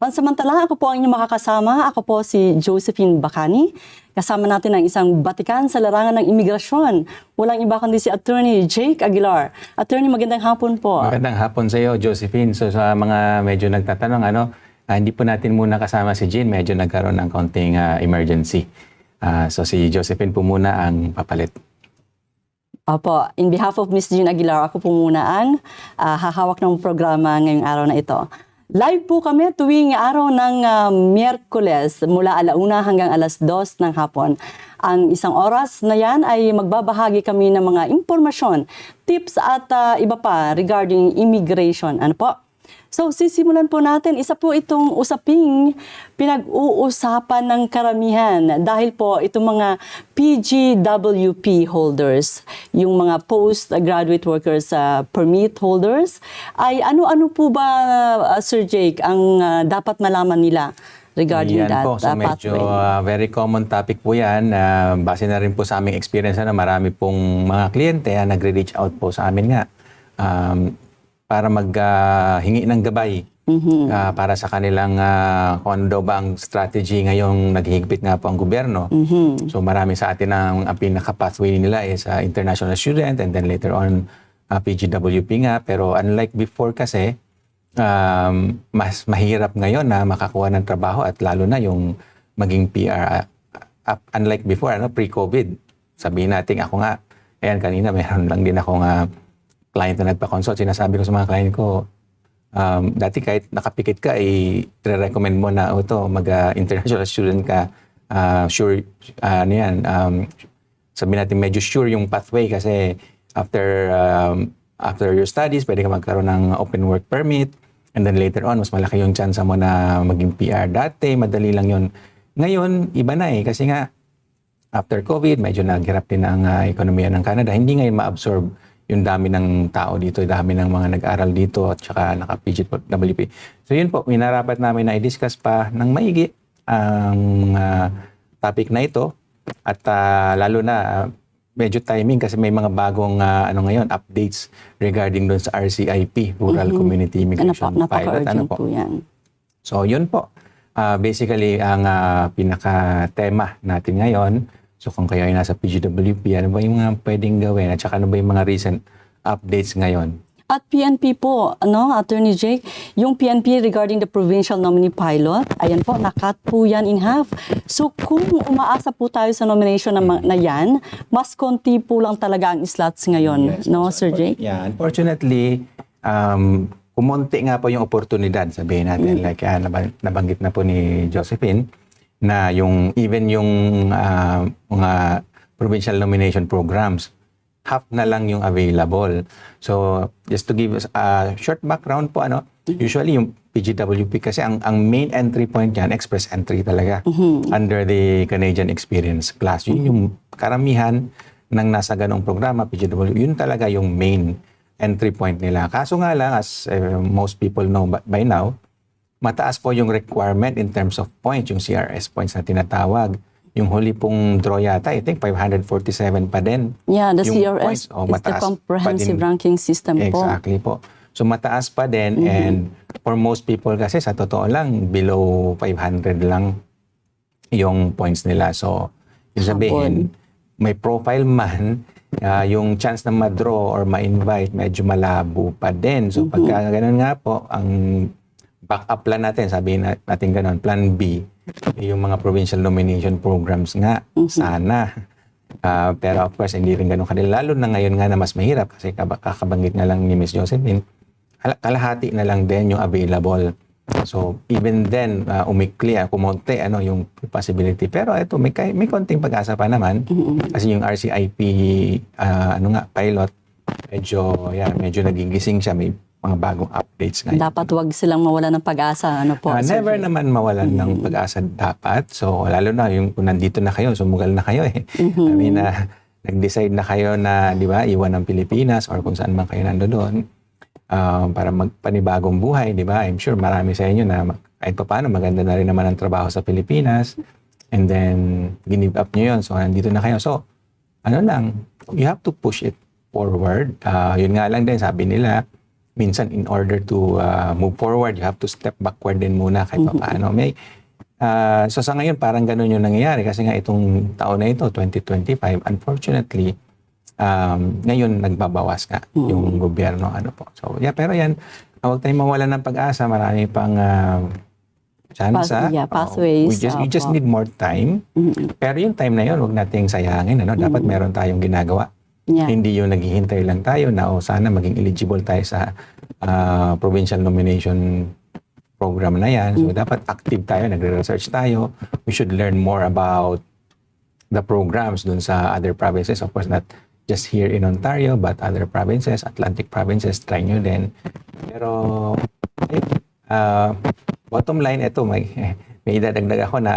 Pansamantala, ako po ang inyong makakasama. Ako po si Josephine Bacani. Kasama natin ang isang batikan sa larangan ng imigrasyon. Walang iba kundi si Attorney Jake Aguilar. Attorney, magandang hapon po. Magandang hapon sa iyo, Josephine. So sa mga medyo nagtatanong, hindi po natin muna kasama si Jean. Medyo nagkaroon ng konting emergency. So si Josephine po muna ang papalit. Opo, in behalf of Ms. Jean Aguilar, ako po muna ang hahawak ng programa ngayong araw na ito. Live po kami tuwing araw ng Miyerkules mula 1:00 hanggang 2:00 ng hapon. Ang isang oras na yan ay magbabahagi kami ng mga impormasyon, tips at iba pa regarding immigration. Ano po? So sisimulan po natin, isa po itong usaping pinag-uusapan ng karamihan dahil po itong mga PGWP holders, yung mga postgraduate workers permit holders, ay ano-ano po ba, Sir Jake, ang dapat malaman nila regarding Yan that po. So medyo very common topic po yan. Base na rin po sa aming experience na marami pong mga kliyente nagre-reach out po sa amin nga. Para maghingi ng gabay para sa kanilang kung ano daw ba ang strategy ngayong naghihigpit nga po ang gobyerno. So marami sa atin ang pinaka-pathway nila is international student and then later on PGWP nga. Pero unlike before kasi, mas mahirap ngayon na makakuha ng trabaho at lalo na yung maging PR. Unlike before, pre-COVID. Sabihin natin, ako nga, ayan kanina meron lang din akong client na nagpa-consult, sinasabi ko sa mga client ko, dati kahit nakapikit ka, i-recommend mo na mag-international student ka, sure, sabihin natin medyo sure yung pathway kasi after your studies, pwede ka magkaroon ng open work permit, and then later on, mas malaki yung chance mo na maging PR. Dati, madali lang yun. Ngayon, iba na kasi nga, after COVID, medyo naghirap din ang ekonomiya ng Canada. Hindi ngayon ma-absorb yung dami ng tao dito, dami ng mga nag-aral dito at saka naka-PGWP. So yun po, minarapat namin na i-discuss pa ng maigi ang topic na ito at lalo na medyo timing kasi may mga bagong ngayon updates regarding doon sa RCIP, Rural Community Immigration Pilot. Ano po yan? So yun po, basically ang pinaka-tema natin ngayon. So kung kayo ay nasa PGWP, ano ba yung mga pwedeng gawin at saka ano ba yung mga recent updates ngayon? At PNP po, Attorney Jake, yung PNP regarding the provincial nominee pilot, ayan po, nakat po yan in half. So kung umaasa po tayo sa nomination na yan, mas konti po lang talaga ang slots ngayon, Sir Jake? Yeah, unfortunately, kumonti nga po yung oportunidad, sabihin natin, like nabanggit na po ni Josephine, na even yung mga provincial nomination programs, half na lang yung available. So, just to give us a short background po, usually yung PGWP kasi ang main entry point yan, express entry talaga, under the Canadian Experience Class. Yun yung karamihan ng nasa ganong programa, PGWP, yun talaga yung main entry point nila. Kaso nga lang, as most people know by now, mataas po yung requirement in terms of points, yung CRS points na tinatawag. Yung huli pong draw yata, I think 547 pa din. Yeah, the is CRS the comprehensive ranking system po. Exactly po. So mataas pa din and for most people kasi sa totoo lang, below 500 lang yung points nila. So, yung sabihin, may profile man, yung chance na ma-draw or ma-invite, medyo malabo pa din. So pagka ganun nga po, ang backup plan natin, sabihin natin ganun, plan B, yung mga provincial nomination programs nga, sana. Pero of course, hindi rin ganun kanila. Lalo na ngayon nga na mas mahirap kasi kakabanggit nga lang ni Ms. Josephine, kalahati na lang din yung available. So, even then, umikli, kumonte, yung possibility. Pero ito, may konting pag-asa pa naman. Kasi yung RCIP, pilot, medyo nagigising siya. May mga bagong updates ngayon. Dapat wag silang mawalan ng pag-asa. Never naman mawalan ng pag-asa dapat. So, lalo na yung kung nandito na kayo, sumugal na kayo I mean, nag-decide na kayo na, di ba, iwan ng Pilipinas or kung saan man kayo nandoon para magpanibagong buhay, di ba? I'm sure marami sa inyo na kahit pa paano, maganda na rin naman ang trabaho sa Pilipinas. And then, give up nyo yun. So, nandito na kayo. So, you have to push it forward. Yun nga lang din, sabi nila, minsan in order to move forward, you have to step backward din muna kahit paano. So sa ngayon, parang ganun yung nangyayari kasi nga itong taon na ito, 2025, unfortunately, ngayon nagbabawas nga yung gobyerno. So yeah, pero yan, huwag tayong mawalan ng pag-asa. Marami pang chance. Pathways. You just need more time. Pero yung time na yun, huwag nating sayangin. Dapat meron tayong ginagawa. Yeah. Hindi yung naghihintay lang tayo na sana maging eligible tayo sa provincial nomination program na yan. So dapat active tayo, nagre-research tayo. We should learn more about the programs dun sa other provinces. Of course, not just here in Ontario, but other provinces, Atlantic provinces, try nyo din. Pero, bottom line, ito, may idadagdag ako na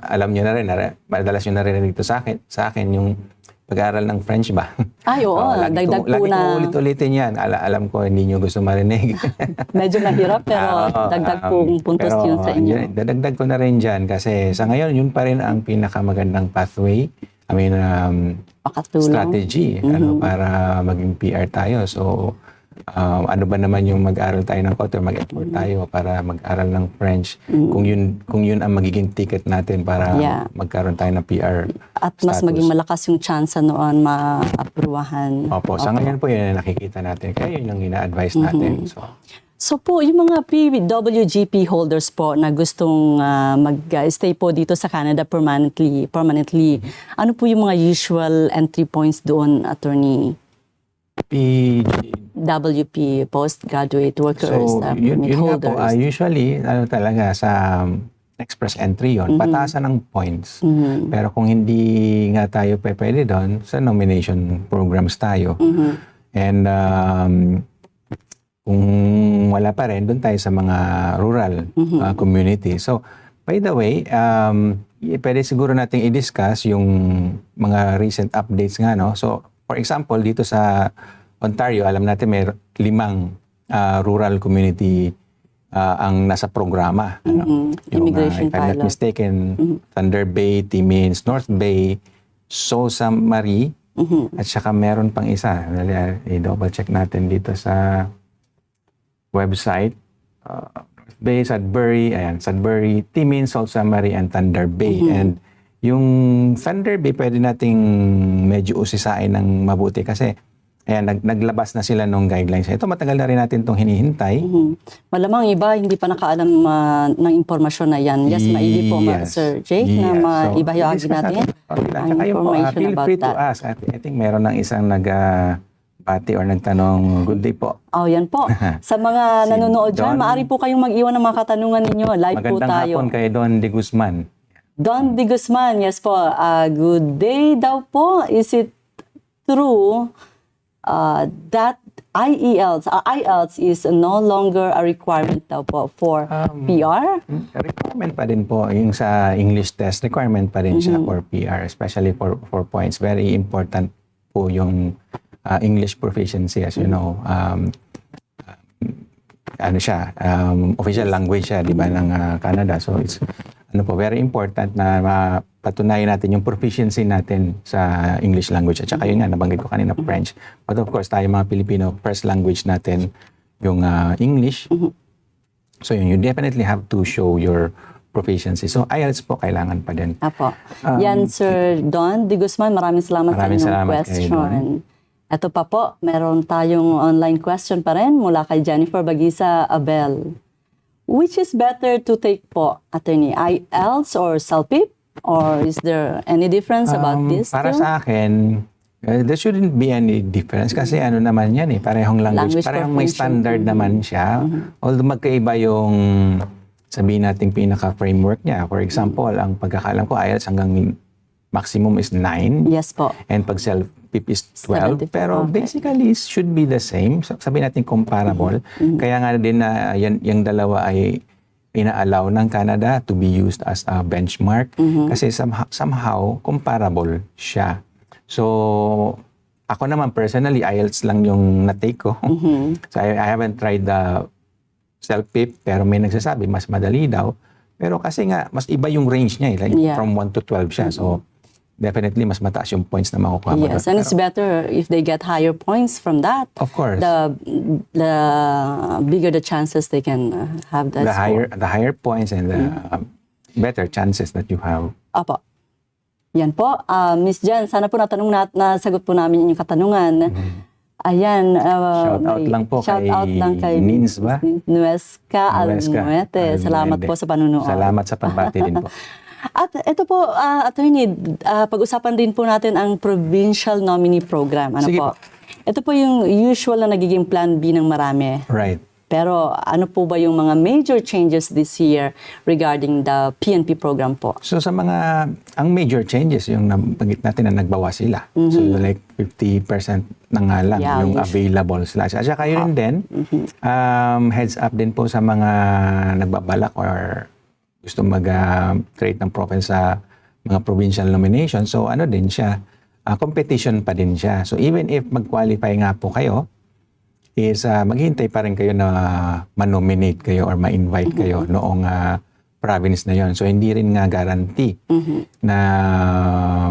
alam nyo na rin, madalas nyo narinig dito sa akin yung pag-aaral ng French ba? Ay, oo. Dagdag po na. Lagi ko ulit-ulitin yan. Alam ko, hindi nyo gusto marinig. Medyo mahirap, pero dagdag pong puntos yun sa inyo. Dadagdag ko na rin dyan kasi sa ngayon, yun pa rin ang pinakamagandang pathway. Strategy para maging PR tayo. So, ano ba naman yung mag-aral tayo ng Koto, mag-effort tayo para mag-aral ng French kung yun ang magiging ticket natin para magkaroon tayo ng PR at mas status. maging malakas yung chance noon ma-apruwahan. Opo, sa ngayon po yun ang nakikita natin. Kaya yun yung ina-advise natin. So po, yung mga PWGP holders po na gustong mag-stay po dito sa Canada permanently, ano po yung mga usual entry points doon, Attorney? WP, postgraduate workers, permit holders. Nga po, usually, talaga sa express entry yon, patasan ng points. Pero kung hindi nga tayo pwede doon, sa nomination programs tayo. And kung wala pa rin, doon tayo sa mga rural community. So, by the way, pwede siguro nating i-discuss yung mga recent updates nga, no? So, for example, dito sa Ontario, alam natin may 5 rural community ang nasa programa. Yung, Immigration if I'm not mistaken, Thunder Bay, Timmins, North Bay, Sault Ste. Marie, at saka meron pang isa. I-double check natin dito sa website. North Bay, Sudbury, Timmins, Sault Ste. Marie, and Thunder Bay. And yung Thunder Bay, pwede nating medyo usisain ng mabuti kasi naglabas na sila nung guidelines. Ito, matagal na rin natin itong hinihintay. Malamang iba, hindi pa nakaalam ng impormasyon na yan. Yes, maigi po, Sir Jake, na maibahagi natin ang information feel about free to that. ask. I think meron ng isang bati or nagtanong, good day po. Yan po. Sa mga nanonood dyan, maaari po kayong mag-iwan ng mga katanungan ninyo. Live po tayo. Magandang hapon kay Don de Guzman. Don de Guzman, yes po. Good day daw po. Is it true that IELTS is no longer a requirement daw po for PR? Requirement pa din po. Yung sa English test, requirement pa din siya for PR, especially for points. Very important po yung English proficiency, as you know. Official language siya, di ba, ng Canada. So it's very important na mapatunayan natin yung proficiency natin sa English language. At saka yun nga, nabanggit ko kanina, French. But of course, tayo mga Pilipino, first language natin yung English. So yun, you definitely have to show your proficiency. So IELTS po, kailangan pa din. Apo. Yan, Sir Don de Guzman, maraming salamat sa inyong question. Ito pa po, meron tayong online question pa rin mula kay Jennifer Bagisa Abel. Which is better to take po, Attorney? IELTS or CELPIP? Or is there any difference about this? Para sa akin, there shouldn't be any difference kasi naman yan parehong language parehong may standard naman siya. Although magkaiba yung sabihin nating pinaka-framework niya. For example, ang pagkakalam ko, IELTS hanggang maximum is 9. Yes po. And pag CELPIP is 12. Pero basically, it should be the same. Sabihin natin comparable. Kaya nga din na yung dalawa ay ina-allow ng Canada to be used as a benchmark. Kasi somehow comparable siya. So, ako naman personally, IELTS lang yung na-take ko. So, I haven't tried the CELPIP, pero may nagsasabi, mas madali daw. Pero kasi nga, mas iba yung range niya. Like from 1 to 12 siya. So, definitely mas mataas yung points na makukuha mo. Yes, and it's better if they get higher points from that. Of course. The bigger the chances they can have that score. The higher points and the better chances that you have. Opo. Yan po. Miss Jan, sana po nasagot po namin yung katanungan. Ayan. Shout out lang po kay Nins ba? Nuesca Almuete. Salamat po sa panunood. Salamat sa pagbati din po. At ito po, attorney, pag-usapan din po natin ang Provincial Nominee Program. Ano Sige po? po. Ito po yung usual na nagiging plan B ng marami. Right. Pero ano po ba yung mga major changes this year regarding the PNP program po? So sa ang major changes, yung nabanggit natin na nagbawas sila. So like 50% na nga lang yung available sila. At saka yun din, heads up din po sa mga nagbabalak or gusto mag-create ng profile sa mga provincial nomination. So ano din siya, competition pa din siya. So even if mag-qualify nga po kayo, is maghihintay pa rin kayo na ma-nominate kayo or ma-invite kayo noong province na yon. So hindi rin nga guarantee na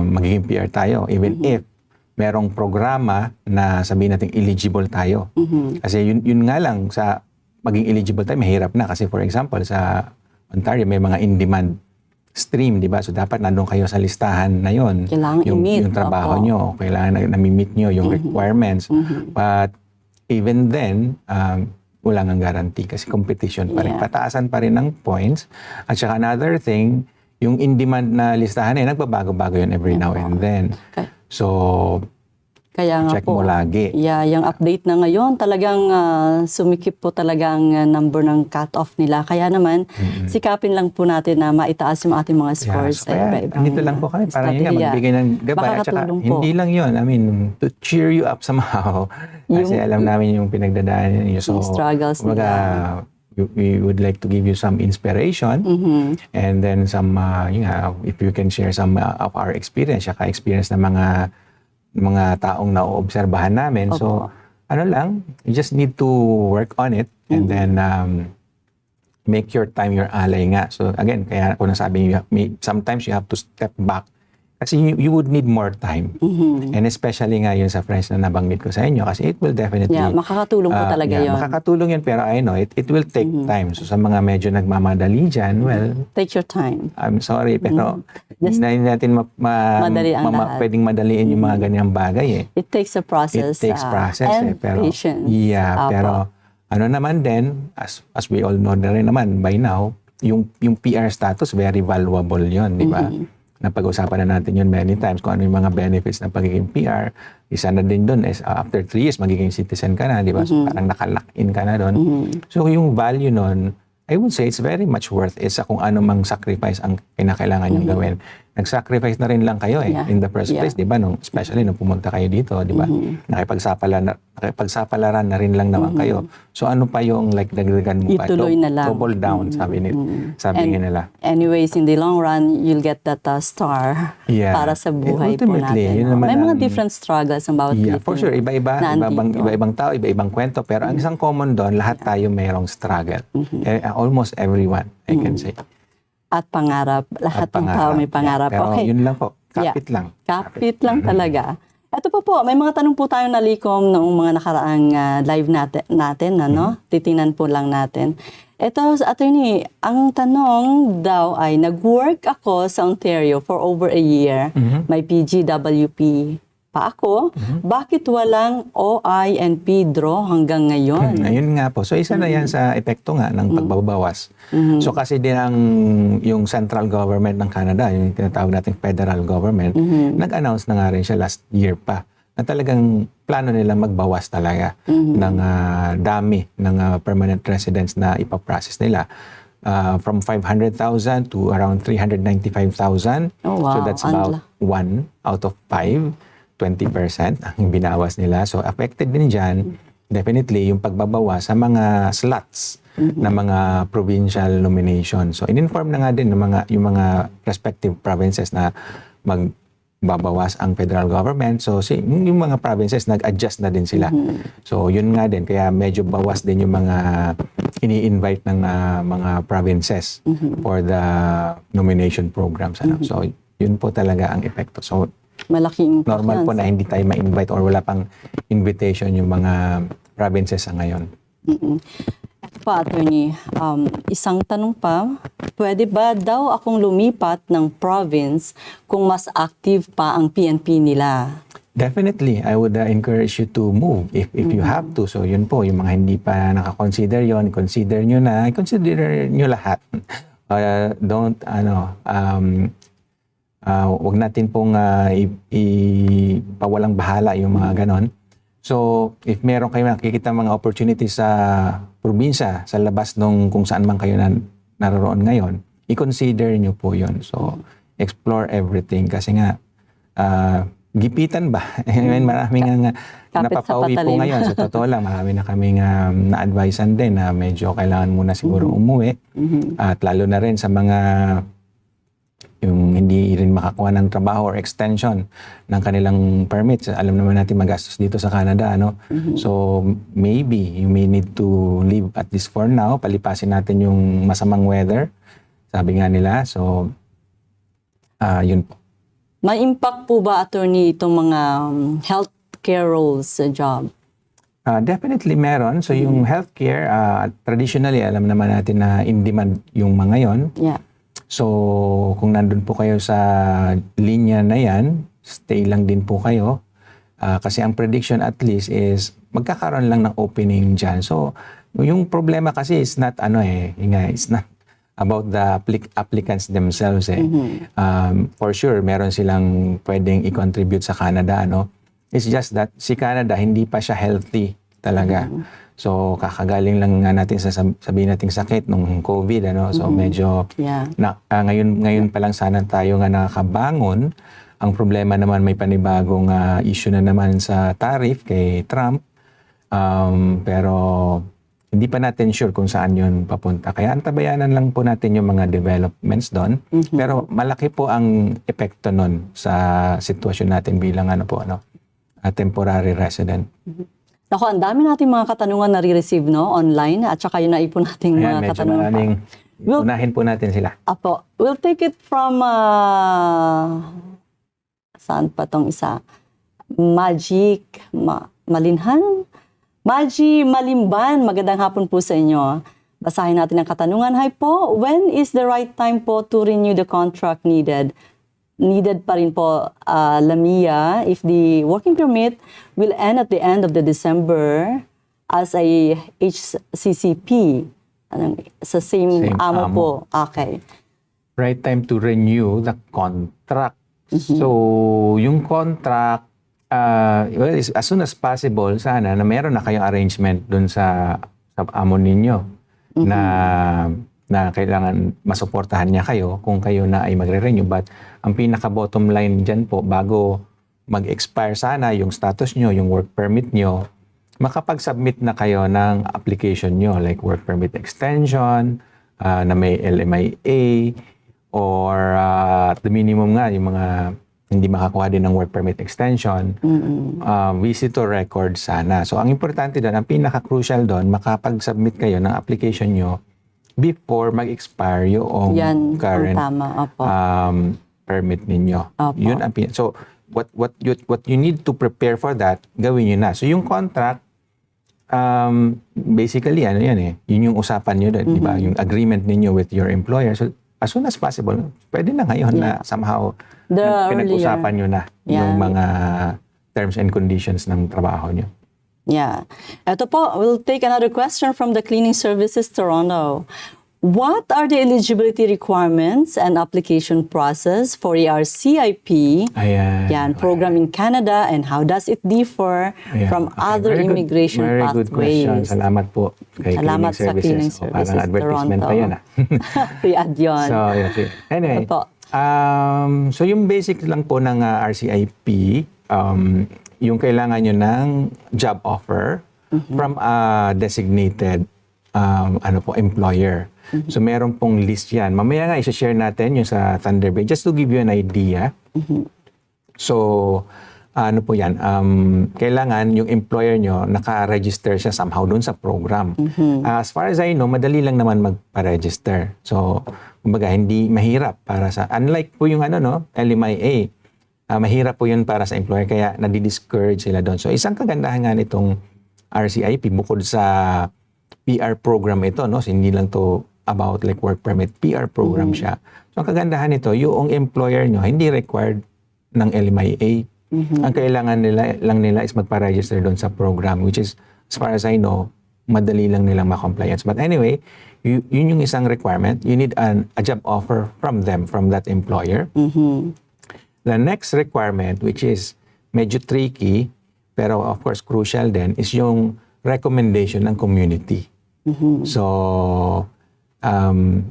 magiging PR tayo even if merong programa na sabihin natin eligible tayo. Kasi yun nga lang sa maging eligible tayo, mahirap na. Kasi for example, sa Ontario may mga in-demand stream, di ba? So dapat nandun kayo sa listahan na yon. Kailangan i-meet. Yung trabaho nyo, kailangan na-meet nyo yung requirements. But even then, wala nang guarantee kasi competition pa rin. Pataasan pa rin ng points. At saka another thing, yung in-demand na listahan nagbabago-bago yun every now and then. Okay. So, kaya nga check po, mo lagi. Yeah, yung update na ngayon, talagang sumikip po talaga ang number ng cut-off nila. Kaya naman, sikapin lang po natin na maitaas yung ating mga scores. So kaya, dito lang po kami. Parang yun nga, magbigay ng gabay. At saka, hindi lang yun. I mean, to cheer you up somehow. Kasi alam namin yung pinagdadaanan niyo. So, struggles nila. We would like to give you some inspiration and then some, if you can share some of our experience, saka experience ng mga taong naoobserbahan namin. So, ano lang, you just need to work on it and then make your time your ally nga. So, again, kaya ako nasabi, sometimes you have to step back kasi you would need more time. And especially nga yun sa friends na nabanggit ko sa inyo kasi it will definitely... makakatulong po talaga yun. Makakatulong yun pero I know, it will take time. So, sa mga medyo nagmamadali dyan, well... Take your time. I'm sorry, pero hindi natin pwedeng madaliin yung mga ganyang bagay eh. It takes a process. It takes process and pero, patience. Yeah, pero ano naman din, as we all know na rin naman by now, yung PR status, very valuable yun, di ba? Napag-usapan na natin yun many times kung ano yung mga benefits ng pagiging PR. Isa na din doon is after 3 years, magiging citizen ka na, di ba? So, parang nakalock-in ka na doon. So, yung value nun, I would say it's very much worth it sa kung ano mang sacrifice ang kinakailangan niyong gawin. Nag-sacrifice na rin lang kayo in the first place, di ba? Especially nung pumunta kayo dito, di ba? Nakipagsapalaran na rin lang naman kayo. So ano pa yung like dagdagan mo pa? Ituloy na lang. Double down, sabi nila. Anyways, in the long run, you'll get that star para sa buhay po natin. May mga different struggles ang bawat Pilipino. For sure. Iba-ibang tao, iba-ibang kwento. Pero ang isang common doon, lahat tayo mayroong struggle. Almost everyone, I can say. At pangarap. Lahat ng tao may pangarap. Pero yun lang po. Kapit lang. Kapit lang talaga. Ito po, may mga tanong po tayong nalikom noong mga nakaraang live natin, ano? Titinan po lang natin. Ito, attorney, ang tanong daw ay, nag-work ako sa Ontario for over a year. May PGWP pa ako. Bakit walang OINP draw hanggang ngayon? Ayun nga po. So isa na yan sa epekto nga ng pagbabawas. So kasi din yung central government ng Canada, yung tinatawag nating federal government, nag-announce na nga rin siya last year pa na talagang plano nilang magbawas talaga ng dami ng permanent residents na ipaprocess nila. From 500,000 to around 395,000. Oh, wow. So that's about 1 out of 5. 20% ang binawas nila. So affected din dyan, definitely, yung pagbabawas sa mga slots na mga provincial nomination. So in-inform na nga din yung mga respective provinces na magbabawas ang federal government. So yung mga provinces nag-adjust na din sila. So yun nga din, kaya medyo bawas din yung mga ini-invite ng mga provinces for the nomination programs. So yun po talaga ang epekto. So, Malaking impact normal yan. po na hindi tayo ma-invite or wala pang invitation yung mga provinces sa ngayon. Ito pa, Attorney, isang tanong pa, pwede ba daw akong lumipat ng province kung mas active pa ang PNP nila? Definitely, I would encourage you to move if you have to. So yun po, yung mga hindi pa nakakonsider yon, consider nyo na, consider nyo lahat. Don't, wag natin pong ipawalang bahala yung mga ganon. So, if meron kayo nakikita mga opportunities sa probinsya, sa labas nung kung saan man kayo naroon ngayon, i-consider nyo po yun. So, explore everything kasi nga, gipitan ba? Maraming nga Kapit sa napapawi po patalim. ngayon. Sa totoo lang, marami na kaming na-advisean din na medyo kailangan muna siguro umuwi. At lalo na rin sa mga yung hindi rin makakuha ng trabaho or extension ng kanilang permits. Alam naman natin magastos dito sa Canada, ano? So, maybe you may need to leave at least for now. Palipasin natin yung masamang weather. Sabi nga nila. So, yun po. May impact po ba, Attorney, itong mga healthcare roles sa job? Definitely meron. So, yung healthcare, traditionally, alam naman natin na in-demand yung mga yon. Yeah. So, kung nandun po kayo sa linya na yan, stay lang din po kayo. Kasi ang prediction at least is magkakaroon lang ng opening dyan. So, yung problema kasi is not, it's not about the applicants themselves. For sure, meron silang pwedeng i-contribute sa Canada. It's just that si Canada, hindi pa siya healthy talaga. So, kakagaling lang nga natin sa sabihin nating sakit nung COVID, So, medyo ngayon pa lang sana tayo nga nakakabangon. Ang problema naman may panibagong issue na naman sa tariff kay Trump. Pero hindi pa natin sure kung saan yun papunta. Kaya antabayanan lang po natin yung mga developments doon. Pero malaki po ang epekto nun sa sitwasyon natin bilang temporary resident. Ako, ang dami nating mga katanungan na re-receive online at saka yung naipon nating Ayan, mga medyo katanungan pa. maraming, unahin po natin sila. Apo, we'll take it from, saan pa tong isa? Malinhan? Maji Malimban, magandang hapon po sa inyo. Basahin natin ang katanungan. Hi po, when is the right time po to renew the contract needed? Needed pa rin po, Lamia, if the working permit will end at the end of the December as a HCCP. Sa same amo po. Okay. Right time to renew the contract. So, yung contract, as soon as possible, sana na meron na kayong arrangement dun sa amo ninyo na kailangan masuportahan niya kayo kung kayo na ay magre-renew. But ang pinaka-bottom line dyan po, bago mag-expire sana yung status nyo, yung work permit nyo, makapag-submit na kayo ng application nyo, like work permit extension, na may LMIA, or at the minimum nga, yung mga hindi makakuha din ng work permit extension, visitor record sana. So, ang importante doon, ang pinaka-crucial doon, makapag-submit kayo ng application nyo before mag-expire yung current permit ninyo. Yun ang so what you need to prepare for that, gawin niyo na. So yung contract basically yun yung usapan niyo doon, di ba? Yung agreement ninyo with your employer. So as soon as possible, pwede na ngayon na somehow pinag-usapan niyo na yung mga terms and conditions ng trabaho niyo. Yeah. Ito po, we'll take another question from the Cleaning Services Toronto. What are the eligibility requirements and application process for ERCIP program in Canada, and how does it differ from other immigration very pathways? Good question. Salamat po kay Salamat Cleaning sa Services. Cleaning Services Parang advertisement Toronto. pa yan. Free ad yun. So, anyway. So yung basic lang po ng RCIP, yung kailangan nyo ng job offer from a designated employer. So meron pong list yan. Mamaya nga i-share natin yung sa Thunder Bay just to give you an idea. So ano po yan, kailangan yung employer nyo naka-register siya somehow dun sa program. As far as I know, madali lang naman magpa-register. So, kumbaga, hindi mahirap para sa, unlike po yung LMIA, mahirap po yun para sa employer, kaya nadi-discourage sila doon. So, isang kagandahan nga nitong RCIP, bukod sa PR program ito, no? So, hindi lang to about like work permit, PR program siya. So, ang kagandahan nito, yung employer nyo, hindi required ng LMIA. Ang kailangan lang nila is magpa-register doon sa program, which is, as far as I know, madali lang nilang ma-compliance. But anyway, yun yung isang requirement. You need a job offer from them, from that employer. The next requirement, which is medyo tricky, pero of course crucial din, is yung recommendation ng community. So,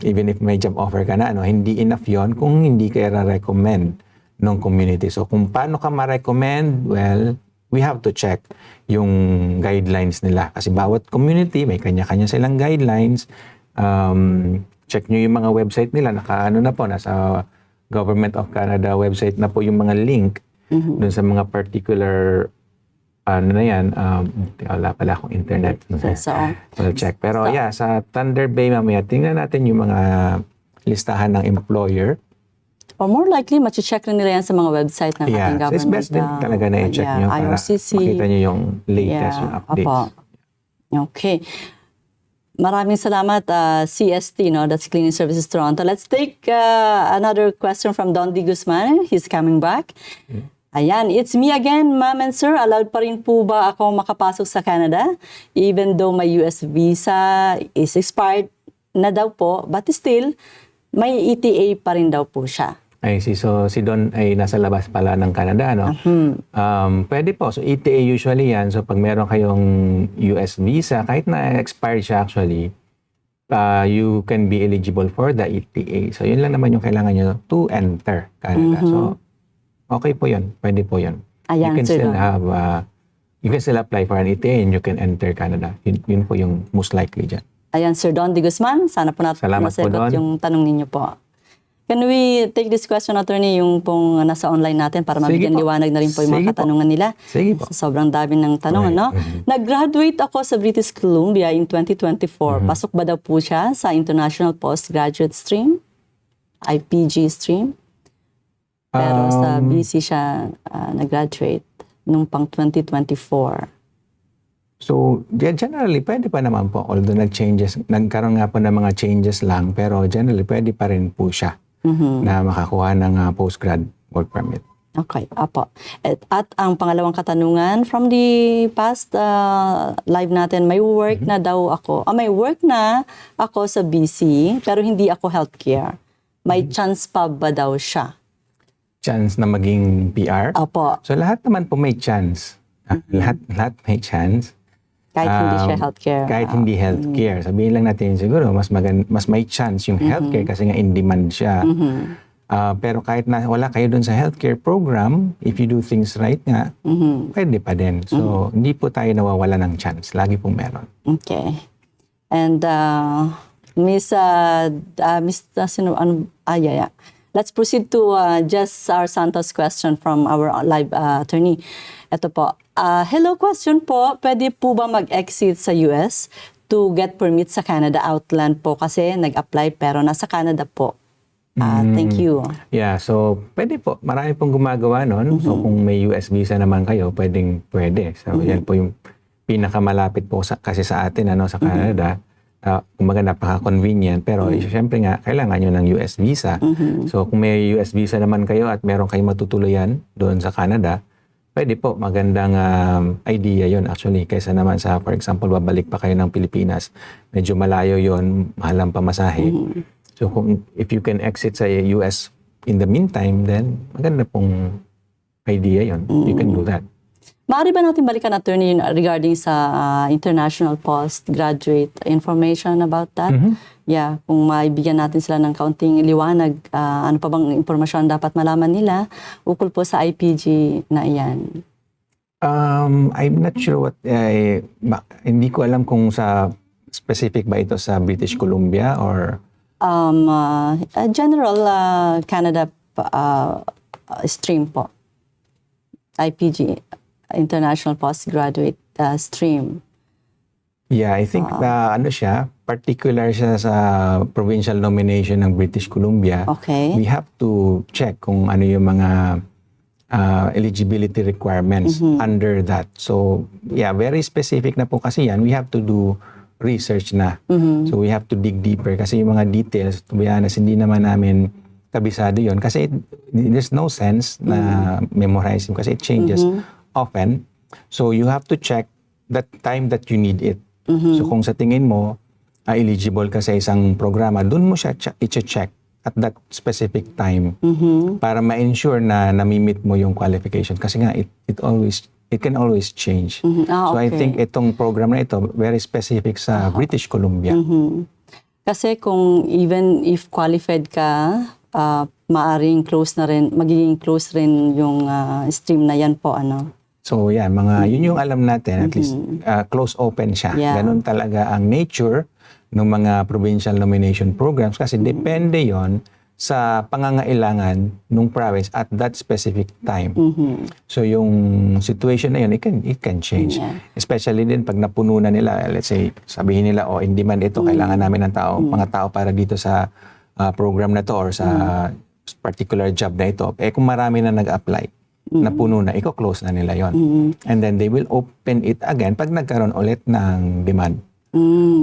even if may job offer ka na, hindi enough yon kung hindi ka recommend ng community. So, kung paano ka ma-recommend, well, we have to check yung guidelines nila. Kasi bawat community, may kanya-kanya silang guidelines. Check nyo yung mga website nila. Nasa Government of Canada website na po yung mga link dun sa mga particular wala pala akong internet. So, we'll check. Pero yeah, sa Thunder Bay mamaya, tingnan natin yung mga listahan ng employer. or more likely, machi-check rin nila yan sa mga website ng ating So government. it's best din talaga na i-check nyo para IRCC. makita nyo yung latest, yung updates. Opo. Okay. Maraming salamat, CST, that's Cleaning Services Toronto. Let's take another question from Don D. Guzman. He's coming back. Ayan, it's me again, ma'am and sir. Allowed pa rin po ba ako makapasok sa Canada? Even though my US visa is expired na daw po, but still, may ETA pa rin daw po siya. I see. So, si Don ay nasa labas pala ng Canada, no? Pwede po. So, ETA usually yan. So, pag meron kayong US visa, kahit na expired siya actually, you can be eligible for the ETA. So, yun lang naman yung kailangan nyo to enter Canada. So, okay po yun. Pwede po yun. Ayan, you can Sir still Don. have, you can still apply for an ETA and you can enter Canada. Yun po yung most likely dyan. Ayan, Sir Don D. Guzman. Sana po natin Salamat po, masagot Don. yung tanong ninyo po. Can we take this question, attorney, yung pong nasa online natin para mabigyan po. liwanag na rin po yung Sige mga po. katanungan nila? Sige po. So, sobrang dami ng tanong, ano? Nag-graduate ako sa British Columbia in 2024. Pasok ba daw po siya sa International Postgraduate Stream? IPG Stream? Pero sa BC siya nag-graduate nung pang 2024. So, generally, pwede pa naman po. Although nagkaroon nga po ng mga changes lang, pero generally, pwede pa rin po siya na makakuha ng postgrad work permit. Okay, apo. At ang pangalawang katanungan, from the past live natin, may work na daw ako. May work na ako sa BC, pero hindi ako healthcare. May chance pa ba daw siya? Chance na maging PR? Apo. So, lahat naman po may chance. Lahat may chance. Kahit hindi siya healthcare. Kahit hindi healthcare. Sabihin lang natin siguro, mas may chance yung healthcare kasi nga in demand siya. Pero kahit na wala kayo dun sa healthcare program, if you do things right nga, pwede pa din. So, hindi po tayo nawawala ng chance. Lagi pong meron. Okay. And Miss Let's proceed to Jess R. Santos question from our live attorney. Ito po. Hello, question po. Pwede po ba mag-exit sa US to get permit sa Canada Outland po kasi nag-apply pero nasa Canada po? Thank you. Yeah, so pwede po. Marami pong gumagawa nun. So kung may US visa naman kayo, pwede. So yan po yung pinakamalapit po kasi sa atin sa Canada. Kumbaga napaka-convenient, pero syempre nga, kailangan nyo ng US visa. So, kung may US visa naman kayo at meron kayong matutuluyan doon sa Canada, pwede po, magandang idea yon actually. Kaysa naman sa, for example, babalik pa kayo ng Pilipinas, medyo malayo yon, mahal ang pamasahe. So, if you can exit sa US in the meantime, then maganda pong idea yon. You can do that. Maaari ba natin balikan, attorney, regarding sa international postgraduate information about that? Yeah, kung maibigyan natin sila ng kaunting liwanag, ano pa bang impormasyon dapat malaman nila ukol po sa IPG na iyan? I'm not sure what, hindi ko alam kung sa specific ba ito sa British Columbia or... General Canada stream po. IPG, International Postgraduate Stream. Yeah, I think ano siya, particular siya sa provincial nomination ng British Columbia. Okay. We have to check kung ano yung mga eligibility requirements under that. So, yeah, very specific na po kasi yan. We have to do research na. So, we have to dig deeper kasi yung mga details, to be honest, hindi naman namin kabisado yon kasi there's no sense na memorize kasi it changes often. So, you have to check the time that you need it. So kung sa tingin mo eligible ka sa isang programa, dun mo siya i-check at that specific time para ma-ensure na nami-meet mo yung qualification kasi nga it can always change. So I think itong program na ito very specific sa British Columbia. Kasi kung even if qualified ka, maaring magiging close rin yung stream na yan po, ano? So yan, yun yung alam natin, at least close open siya. Yeah. Ganun talaga ang nature ng mga provincial nomination programs kasi depende yon sa pangangailangan ng province at that specific time. So yung situation na yun, it can change. Yeah. Especially din pag napuno na nila, let's say, sabihin nila, in demand ito, kailangan namin ng mga tao para dito sa program na to or sa particular job na ito. Kung marami na nag-apply, napuno na, i-close na nila yon. And then they will open it again pag nagkaroon ulit ng demand.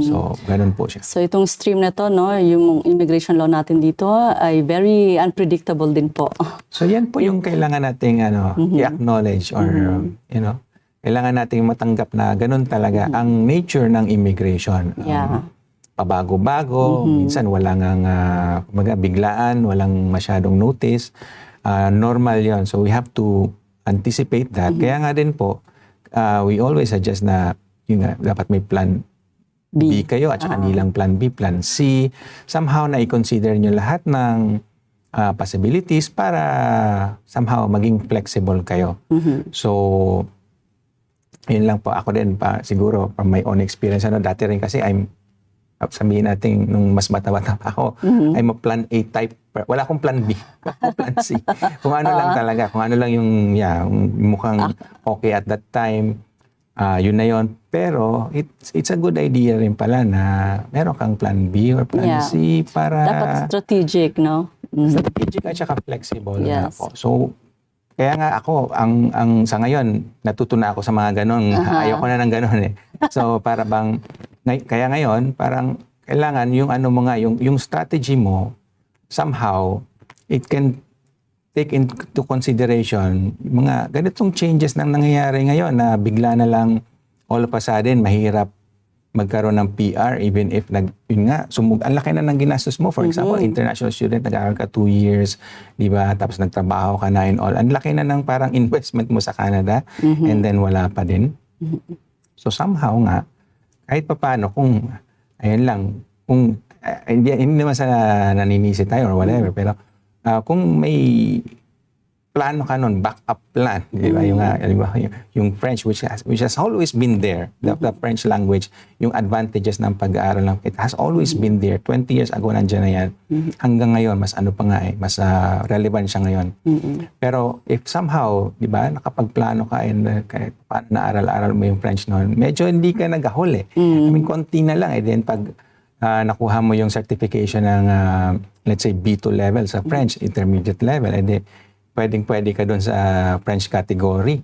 So, ganun po siya. So itong stream na to, no, yung immigration law natin dito ay very unpredictable din po. So yan po yung kailangan nating i-acknowledge or kailangan nating matanggap na ganun talaga ang nature ng immigration. Yeah. Pabago-bago, minsan walang biglaan, walang masyadong notice. Normal yon. So we have to anticipate that. Kaya nga din po, we always suggest na dapat may plan B kayo at saka hindi lang plan B, plan C. Somehow na i-consider nyo lahat ng possibilities para somehow maging flexible kayo. So, yun lang po. Ako din pa siguro from my own experience. Dati rin kasi sabihin natin nung mas bata-bata pa ako, I'm a plan A type. Wala akong plan B. Wala akong plan C. Kung ano lang talaga. Kung ano lang yung mukhang okay at that time. Yun na yun. Pero it's a good idea rin pala na meron kang plan B or plan C para... Dapat strategic, no? Strategic at saka flexible na Yes. po. So, kaya nga ako, ang sa ngayon, natuto na ako sa mga ganon. Ayoko na ng ganon eh. So, para bang... Kaya ngayon, parang kailangan yung yung strategy mo, somehow, it can take into consideration mga ganitong changes na nangyayari ngayon na bigla na lang all of a sudden mahirap magkaroon ng PR even if ang laki na ng ginastos mo. For example, international student, nag-aaral ka 2 years, di ba? Tapos nagtrabaho ka na and all. Ang laki na ng parang investment mo sa Canada and then wala pa din. So somehow nga, kahit pa paano, kung hindi naman sa naninisi tayo or whatever, pero kung may plano ka nun, backup plan, di ba? Yung French, which has always been there, the French language, yung advantages ng pag-aaral lang, it has always been there. 20 years ago nandiyan na yan. Hanggang ngayon, mas mas relevant siya ngayon. Pero if somehow, di ba, nakapagplano ka and kahit paano naaral-aral mo yung French noon, medyo hindi ka nagahol eh. I mean, konti na lang. Then pag nakuha mo yung certification ng, let's say, B2 level sa French, intermediate level, then pwedeng-pwede ka doon sa French category.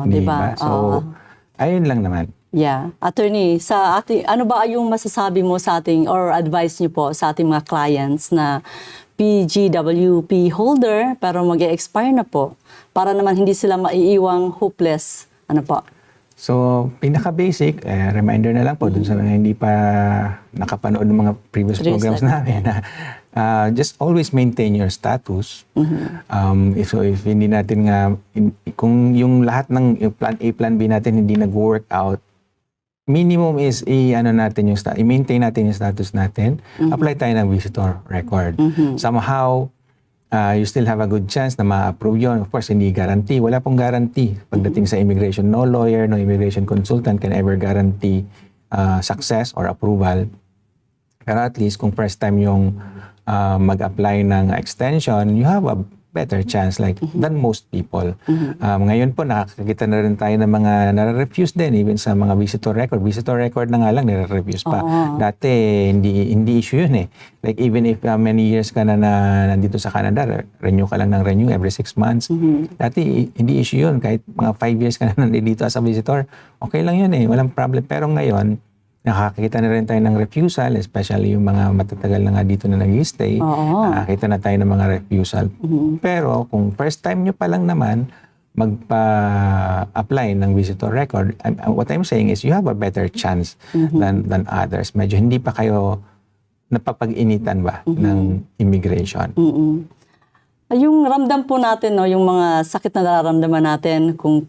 Diba? So, ayun lang naman. Yeah. Attorney, ano ba yung masasabi mo sa ating, or advice niyo po sa ating mga clients na PGWP holder pero mag-expire na po para naman hindi sila maiiwang hopeless? Ano po? So, pinaka-basic, reminder na lang po dun sa mga hindi pa nakapanood ng mga previous programs namin na just always maintain your status. If hindi natin kung yung lahat ng yung plan A, plan B natin hindi nag-work out, minimum is i-maintain natin yung status natin, apply tayo ng visitor record. Somehow, you still have a good chance na ma-approve yun. Of course, hindi guarantee. Wala pong guarantee. Pagdating sa immigration, no lawyer, no immigration consultant can ever guarantee success or approval. Pero at least, kung first time yung mag-apply ng extension, you have a better chance than most people. Ngayon po, nakakakita na rin tayo ng mga nare-refuse din, even sa mga visitor record. Visitor record na nga lang, nare-refuse pa. Dati, hindi issue yun eh. Like, even if many years ka na nandito sa Canada, renew ka lang ng renew every 6 months. Dati, hindi issue yun. Kahit mga 5 years ka na nandito as a visitor, okay lang yun eh. Walang problem. Pero ngayon, nakakita na rin tayo ng refusal, especially yung mga matatagal na nga dito na nag-stay. Nakakita na tayo ng mga refusal. Pero kung first time nyo pa lang naman magpa-apply ng visitor record, what I'm saying is you have a better chance than others. Medyo hindi pa kayo napapag-initan ba ng immigration. Yung ramdam po natin, no, yung mga sakit na nararamdaman natin, kung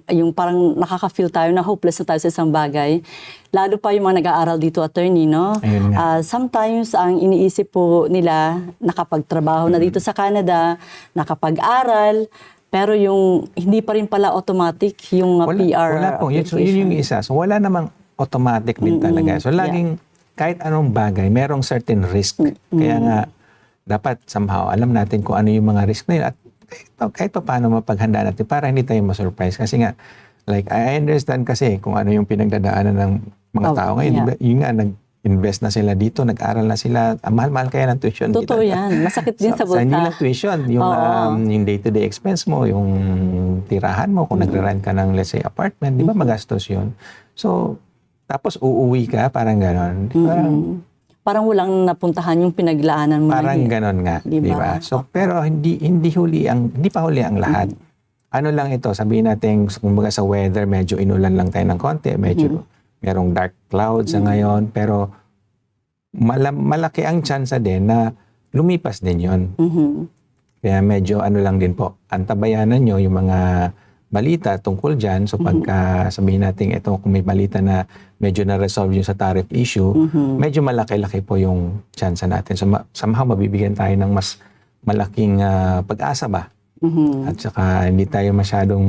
yung parang nakaka-feel tayo na hopeless na tayo sa isang bagay. Lalo pa yung mga nag-aaral dito, attorney, no? Sometimes, ang iniisip po nila, nakapagtrabaho na dito sa Canada, nakapag-aral, pero yung hindi pa rin pala automatic yung PR wala po. application. Yun yung isa. So, wala namang automatic din talaga. So, laging, kahit anong bagay, merong certain risk. Kaya nga, dapat somehow alam natin kung ano yung mga risk na yun at kahit pa paano mapaghandaan natin para hindi tayo ma-surprise. Kasi nga, like, I understand kasi kung ano yung pinagdadaanan ng mga tao ngayon. Yung nga, nag-invest na sila dito, nag-aral na sila, mahal-mahal kaya ng tuition dito. Totoo yan. Masakit din sa bulsa. Hindi lang tuition, yung day-to-day expense mo, yung tirahan mo, kung nagre-rent ka ng, let's say, apartment, di ba magastos yun? So, tapos uuwi ka, parang gano'n. Parang walang napuntahan yung pinaglaanan mo. Parang ganon nga, di ba? So, pero hindi pa huli ang lahat. Ano lang ito, sabihin natin, kumbaga sa weather, medyo inulan lang tayo ng konti, medyo merong dark clouds sa ngayon, pero malaki ang chance din na lumipas din yon. Kaya medyo ano lang din po, antabayanan nyo yung mga balita tungkol dyan. So pagka sabihin natin ito, kung may balita na medyo na-resolve yung sa tariff issue, medyo malaki-laki po yung chance natin. So somehow mabibigyan tayo ng mas malaking pag-asa ba? At saka hindi tayo masyadong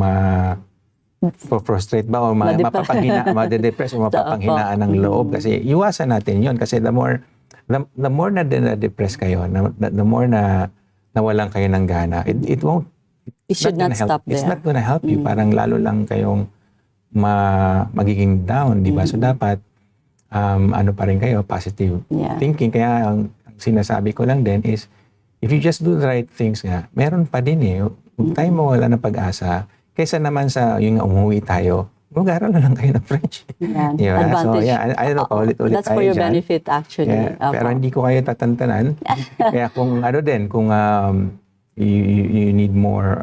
frustrate ba o madedepress o mapapanghinaan ng loob. Kasi iwasan natin yon. Kasi the more na depress kayo, the more na nawalan kayo ng gana, it won't. It should not stop there. It's not gonna help you. Parang lalo lang kayong magiging down, di ba? So dapat, ano pa rin kayo, positive thinking. Kaya ang sinasabi ko lang din is, if you just do the right things nga, meron pa din eh. Huwag tayo mawala ng pag-asa. Kaysa naman sa yung umuwi tayo, mag-aaral na lang kayo ng French. Diba? Advantage. So I don't know, paulit-ulit That's for your benefit actually. Pero hindi ko kayo tatantanan. Kaya kung ano din, kung you need more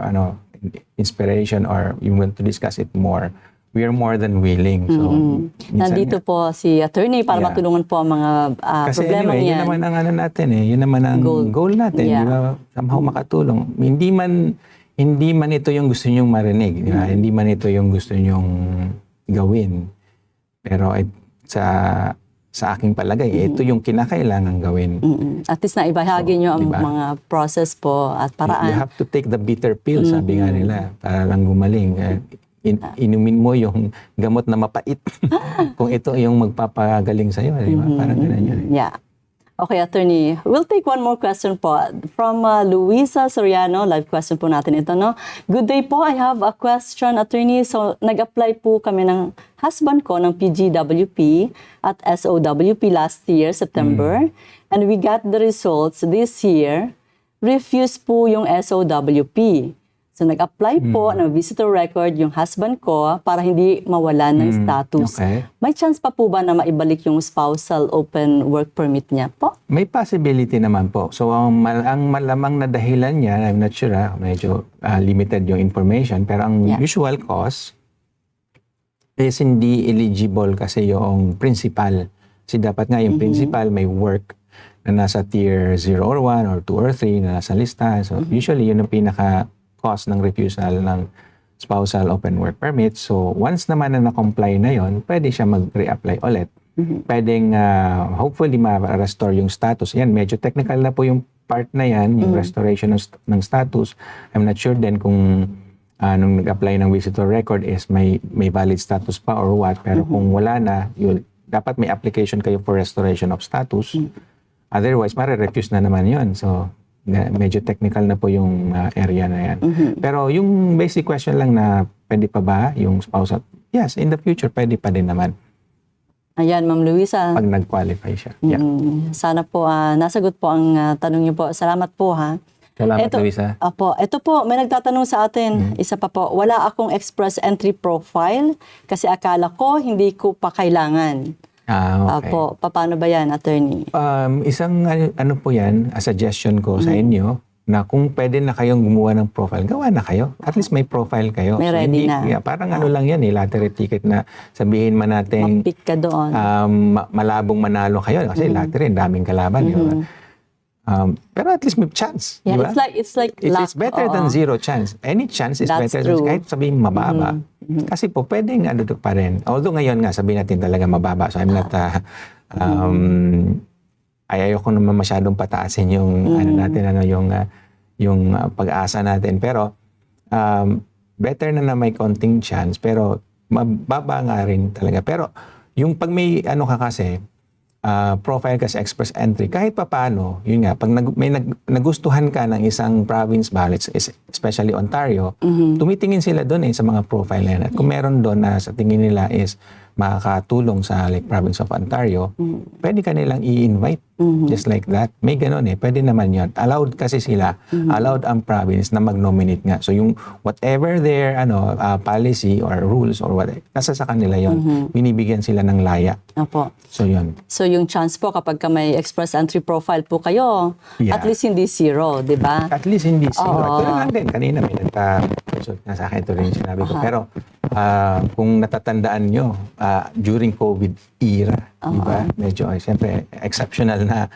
inspiration or you want to discuss it more, we are more than willing. So nandito po si attorney para matulungan po ang mga kasi problema anyway, niyan. yun naman ang ano natin eh, yun naman ang goal natin, di ba? Somehow makatulong. Hindi man ito yung gusto nyong marinig, di ba? Hindi man ito yung gusto nyong gawin. Pero sa aking palagay, ito yung kinakailangan gawin. At least na ibahagi nyo ang diba? mga process po at paraan. You have to take the bitter pill, sabi nga nila, para lang gumaling. Inumin mo yung gamot na mapait kung ito yung magpapagaling sa'yo. Di ba? Parang ganun yun. Yeah. Okay, attorney. We'll take one more question po from Luisa Soriano. Live question po natin ito, no? Good day po. I have a question, attorney. So, nag-apply po kami ng husband ko ng PGWP at SOWP last year, September. And we got the results this year. Refused po yung SOWP. So, nag-apply po ng visitor record yung husband ko para hindi mawalan ng status. Okay. May chance pa po ba na maibalik yung spousal open work permit niya po? May possibility naman po. So, ang malamang na dahilan niya, I'm not sure, medyo limited yung information, pero ang usual cause is hindi eligible kasi yung principal. Kasi dapat nga yung principal may work na nasa tier 0 or 1 or 2 or 3 na nasa lista. So, usually yun ang pinaka-cause ng refusal ng spousal open work permit. So, once naman na na-comply na yon, pwede siya mag-reapply ulit. Pwedeng hopefully ma-restore yung status. Yan, medyo technical na po yung part na yan, yung restoration ng status. I'm not sure din kung nung nag-apply ng visitor record is may valid status pa or what. Pero kung wala na, dapat may application kayo for restoration of status. Otherwise, mare-refuse na naman yon. So, medyo technical na po yung area na yan. Pero yung basic question lang na pwede pa ba yung spousal? Yes, in the future, pwede pa din naman Ayan, Ma'am Luisa. pag nag-qualify siya. Yeah. Sana po nasagot po ang tanong niyo po. Salamat po ha. Salamat, Luisa. Ito po, may nagtatanong sa atin. Isa pa po, wala akong express entry profile kasi akala ko hindi ko pa kailangan. Okay. Paano ba yan, attorney? Isang ano po yan, a suggestion ko sa inyo, na kung pwede na kayong gumawa ng profile, gawa na kayo. At least may profile kayo. May ready na. Parang ano lang yan, lottery ticket na sabihin man natin, Mag-pick ka doon. malabong manalo kayo. Kasi lottery, daming kalaban. Di ba? Pero at least may chance. Yeah, di ba? it's like luck. It's better than zero chance. Any chance is That's better true. than kahit sabihin mababa. Kasi po pwedeng ano pa rin. Although ngayon nga sabihin natin talaga mababa. So I'm not ayoko naman masyadong pataasin yung ano natin yung pag-asa natin. Pero better na may konting chance pero mababa nga rin talaga. Pero yung pag may ano ka kasi profile ka sa express entry, kahit pa paano, yun nga, pag may nagustuhan ka ng isang province ballots, especially Ontario, tumitingin sila doon sa mga profile na yan. At kung meron doon na sa tingin nila is makakatulong sa like province of Ontario, pwede ka nilang i-invite. Just like that. May ganun pwede naman yun. Allowed kasi sila, allowed ang province na mag-nominate nga. So yung whatever their policy or rules or whatever, nasa sa kanila yun. Binibigyan sila ng laya. Opo. So yun. So yung chance po kapag ka may express entry profile po kayo, Yeah. at least hindi zero, di ba? At least hindi zero. Oo. Ito lang din. Kanina may nagpa-consult na sa akin. Ito rin yung sinabi ko. Pero kung natatandaan nyo, during COVID era, di ba? Medyo, siyempre, exceptional na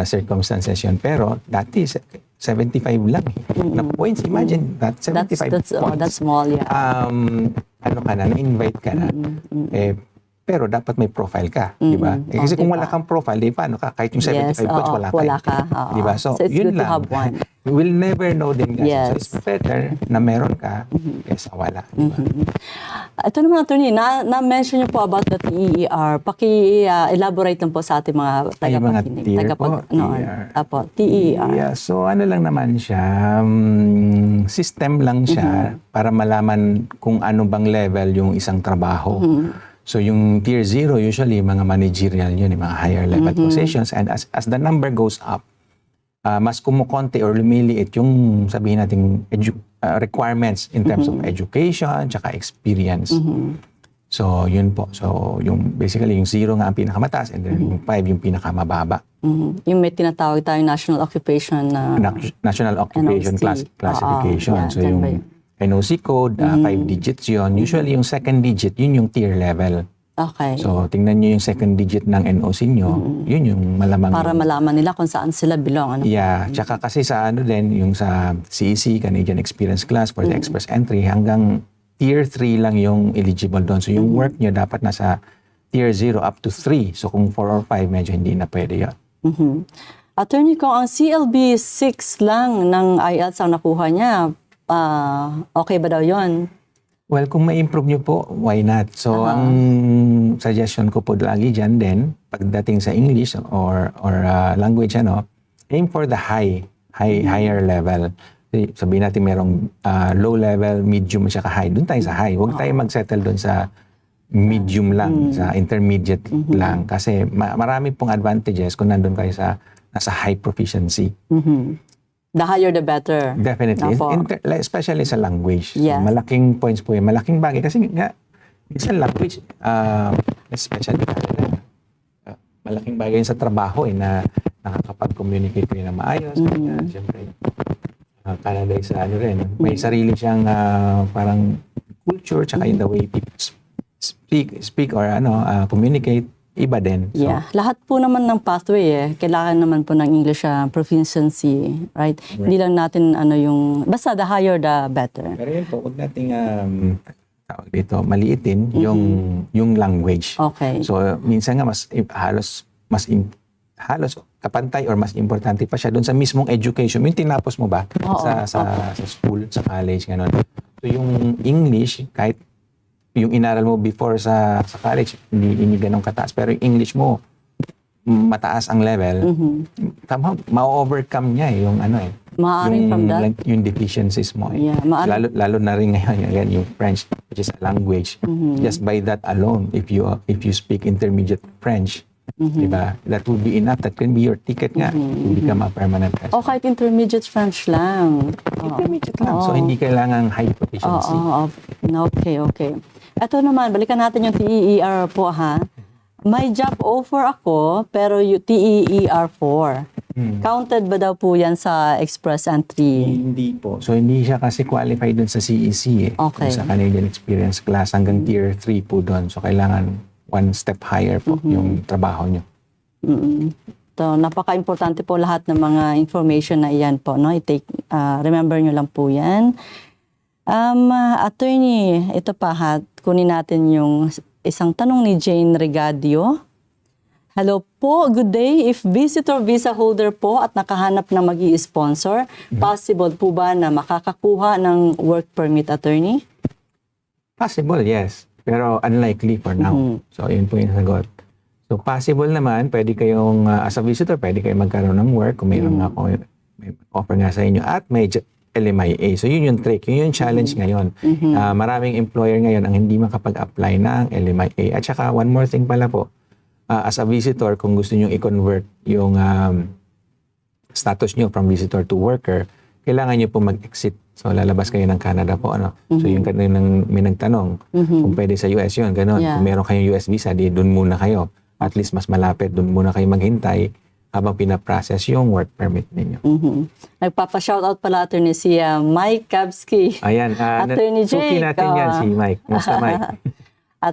circumstances yun. Pero dati, 75 lang na points. Imagine that, 75 points. That's small, yeah. Ano ka na, na-invite ka na. Pero dapat may profile ka, di ba? Kasi kung wala kang profile, di paano ka? Kahit yung 75 points, wala ka. Ka. Di ba? So, it's yun good to lang. have one. We'll never know din kasi. Yes. So, it's better na meron ka kaysa wala. Di ba? Ito naman, attorney, na-mention niyo po about the TER. Paki-elaborate lang po sa ating mga tagapakinig. tier po, TER. TER. Yeah, so ano lang naman siya, system lang siya para malaman kung ano bang level yung isang trabaho. So yung tier 0 usually mga managerial yun, yung mga higher level positions, and as the number goes up, mas kumukonti or lumiliit yung sabihin nating requirements in terms of education tsaka experience. So yun po. So yung basically yung 0 nga ang pinakamataas and then yung 5 yung pinakamababa. Yung may tinatawag tayong national occupation National Occupation NOC. Classification. Yeah, So dyan yung ba yun? NOC code, 5 digits yun. Usually yung second digit, yun yung tier level. Okay. So tingnan nyo yung second digit ng NOC nyo, yun yung malamang. Para malaman nila kung saan sila belong. Ano? Yeah, tsaka kasi sa ano din, yung sa CEC, Canadian Experience Class for the Express Entry, hanggang tier 3 lang yung eligible doon. So yung work nyo dapat nasa tier 0 up to 3. So kung 4 or 5, medyo hindi na pwede yun. Attorney, kung ang CLB 6 lang ng IELTS ang nakuha niya, okay ba daw yun? Well, kung ma-improve nyo po, why not? So, ang suggestion ko po lagi dyan din, pagdating sa English or language, aim for the higher level. Sabihin natin merong low level, medium, at saka high. Doon tayo sa high. Huwag tayo mag-settle doon sa medium lang, sa intermediate lang. Kasi marami pong advantages kung nandun kayo sa nasa high proficiency. The higher the better. Definitely. Especially sa language. So, Yeah. malaking points po yun. Malaking bagay. Kasi nga, sa language, especially malaking bagay yun sa trabaho na nakakapag-communicate kayo na maayos. Siyempre, Canada is may sarili siyang parang culture tsaka in the way people speak or communicate. Iba din. So, Yeah. Lahat po naman ng pathway kailangan naman po ng English proficiency, right? Hindi lang natin yung, basta the higher the better. pero yun po, huwag nating tawag dito, maliitin yung language. Okay. So, minsan nga halos kapantay or mas importante pa siya doon sa mismong education. Yung tinapos mo ba sa school, sa college, gano'n. So, yung English, kahit yung inaral mo before sa college, hindi ganun kataas. Pero yung English mo, mataas ang level, ma-overcome niya yung ano Maaaring from that. yung deficiencies mo. Yeah, lalo na rin ngayon yung French, which is a language. Just by that alone, if you speak intermediate French, diba, that would be enough. That can be your ticket nga to become a permanent resident. O kahit intermediate French lang. Intermediate lang. So hindi kailangan high proficiency. Okay. Ito naman, balikan natin yung TEER po ha. May job offer ako, pero yung TEER4. Counted ba daw po yan sa express entry? Hindi po. So hindi siya kasi qualified dun sa CEC Okay. Sa Canadian Experience Class hanggang Tier 3 po dun. So kailangan one step higher po yung trabaho nyo. So, napaka-importante po lahat ng mga information na iyan po. No? Remember nyo lang po yan. Attorney, ito pa ha, kunin natin yung isang tanong ni Jane Regadio. Hello po, good day. If visitor visa holder po at nakahanap ng mag-i-sponsor, possible po ba na makakakuha ng work permit, attorney? Possible, yes. Pero unlikely for now. So, yun po yung sagot. So, possible naman, pwede kayong, as a visitor, pwede kayong magkaroon ng work kung mayroon nga ako, may offer nga sa inyo at may LMIA. So, yun yung trick. Yun yung challenge ngayon. Maraming employer ngayon ang hindi makapag-apply ng LMIA. At saka, one more thing pala po, as a visitor, kung gusto nyo i-convert yung status nyo from visitor to worker, kailangan nyo po mag-exit. So, lalabas kayo ng Canada po. Ano? So, yung kanina may nagtanong, kung pwede sa US yun, gano'n. Yeah. Kung meron kayong US visa, di doon muna kayo. At least mas malapit, doon muna kayo maghintay habang pinaprocess yung work permit ninyo. Nagpapa-shoutout pala, attorney, si Mike Kabski. Ayan, Attorney suki Jake, natin yan si Mike. Musta, Mike?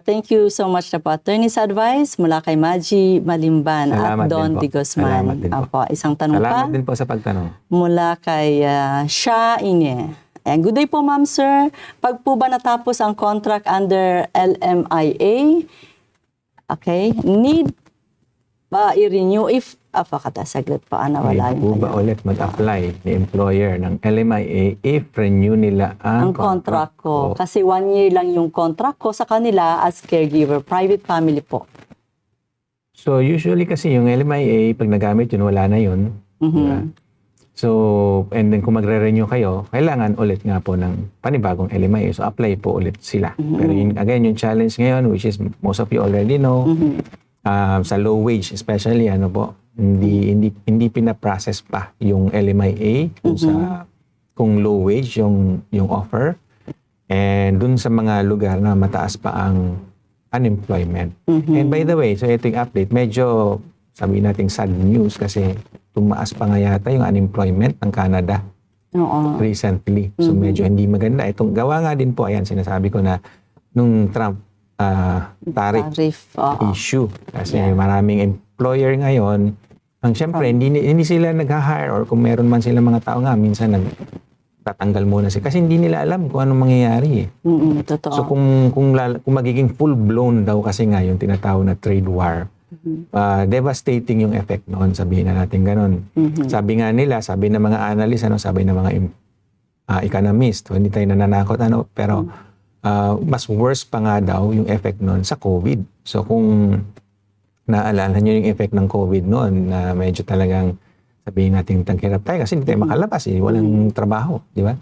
Thank you so much na po, attorney, sa advice mula kay Maji Malimban Salamat at Don din po. Di Guzman. Salamat din po. Apo, isang tanong Salamat pa din po sa pagtanong. mula kay Sha Ine. Ayan, good day po, ma'am, sir. Pag po ba natapos ang contract under LMIA, okay, need ba i-renew if saglit pa, nawala Pwede po ba ulit mag-apply ni employer ng LMIA if renew nila ang contract ko? Kasi 1 year lang yung contract ko sa kanila as caregiver, private family po. So usually kasi yung LMIA, pag nagamit yun, wala na yun. Diba? So, and then kung magre-renew kayo, kailangan ulit nga po ng panibagong LMIA. So apply po ulit sila. Pero yun, again, yung challenge ngayon, which is most of you already know, sa low wage especially, hindi pina-process pa yung LMIA kung low wage yung offer. And dun sa mga lugar na mataas pa ang unemployment. And by the way, so ito yung update, medyo sabihin natin sad news kasi tumaas pa nga yata yung unemployment ng Canada recently. So medyo hindi maganda. Itong gawa nga din po, ayan, sinasabi ko na nung Trump tariff issue. Kasi maraming employer ngayon, ang syempre, hindi sila nag-hire or kung meron man sila mga tao nga, minsan nagtatanggal muna sila. Kasi hindi nila alam kung anong mangyayari. Totoo. So kung magiging full-blown daw kasi nga yung tinatawag na trade war, devastating yung effect noon, sabihin na natin ganun. Sabi nga nila, sabi ng mga analyst, sabi ng mga economist, hindi tayo nananakot, pero mas worse pa nga daw yung effect noon sa COVID. So kung naalala nyo yung effect ng COVID noon na medyo talagang sabihin natin taghirap tayo kasi hindi tayo makalabas walang trabaho, di ba?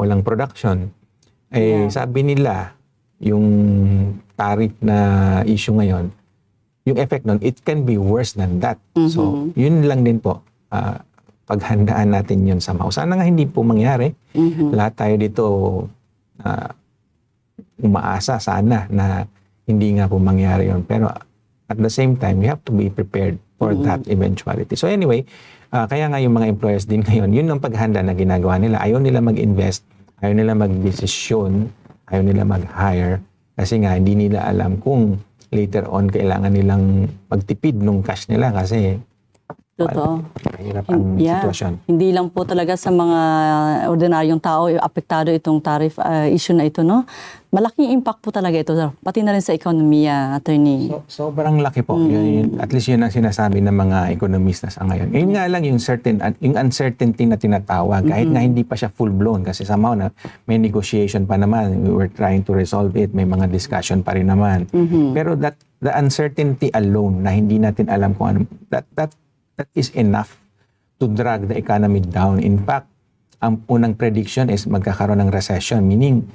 Walang production. Sabi nila yung tariff na issue ngayon, yung effect noon, it can be worse than that. So yun lang din po, paghandaan natin yun somehow. Sana nga hindi po mangyari. Lahat tayo dito umaasa sana na hindi nga po mangyari yun. Pero at the same time, we have to be prepared for that eventuality. So anyway, kaya nga yung mga employers din ngayon, yun ang paghanda na ginagawa nila. Ayaw nila mag-invest, ayaw nila mag-desisyon, ayaw nila mag-hire kasi nga hindi nila alam kung later on kailangan nilang magtipid nung cash nila kasi Totoo. mahirap ang sitwasyon. Hindi lang po talaga sa mga ordinaryong tao apektado itong tariff issue na ito, no? Malaking impact po talaga ito, pati na rin sa ekonomiya, attorney. Sobrang laki po. At least yun ang sinasabi ng mga ekonomista sa ngayon. Yun nga lang yung uncertainty na tinatawag. Kahit nga hindi pa siya full-blown kasi somehow na may negotiation pa naman. We were trying to resolve it. May mga discussion pa rin naman. Pero that the uncertainty alone na hindi natin alam kung ano, that is enough to drag the economy down. In fact, ang unang prediction is magkakaroon ng recession, meaning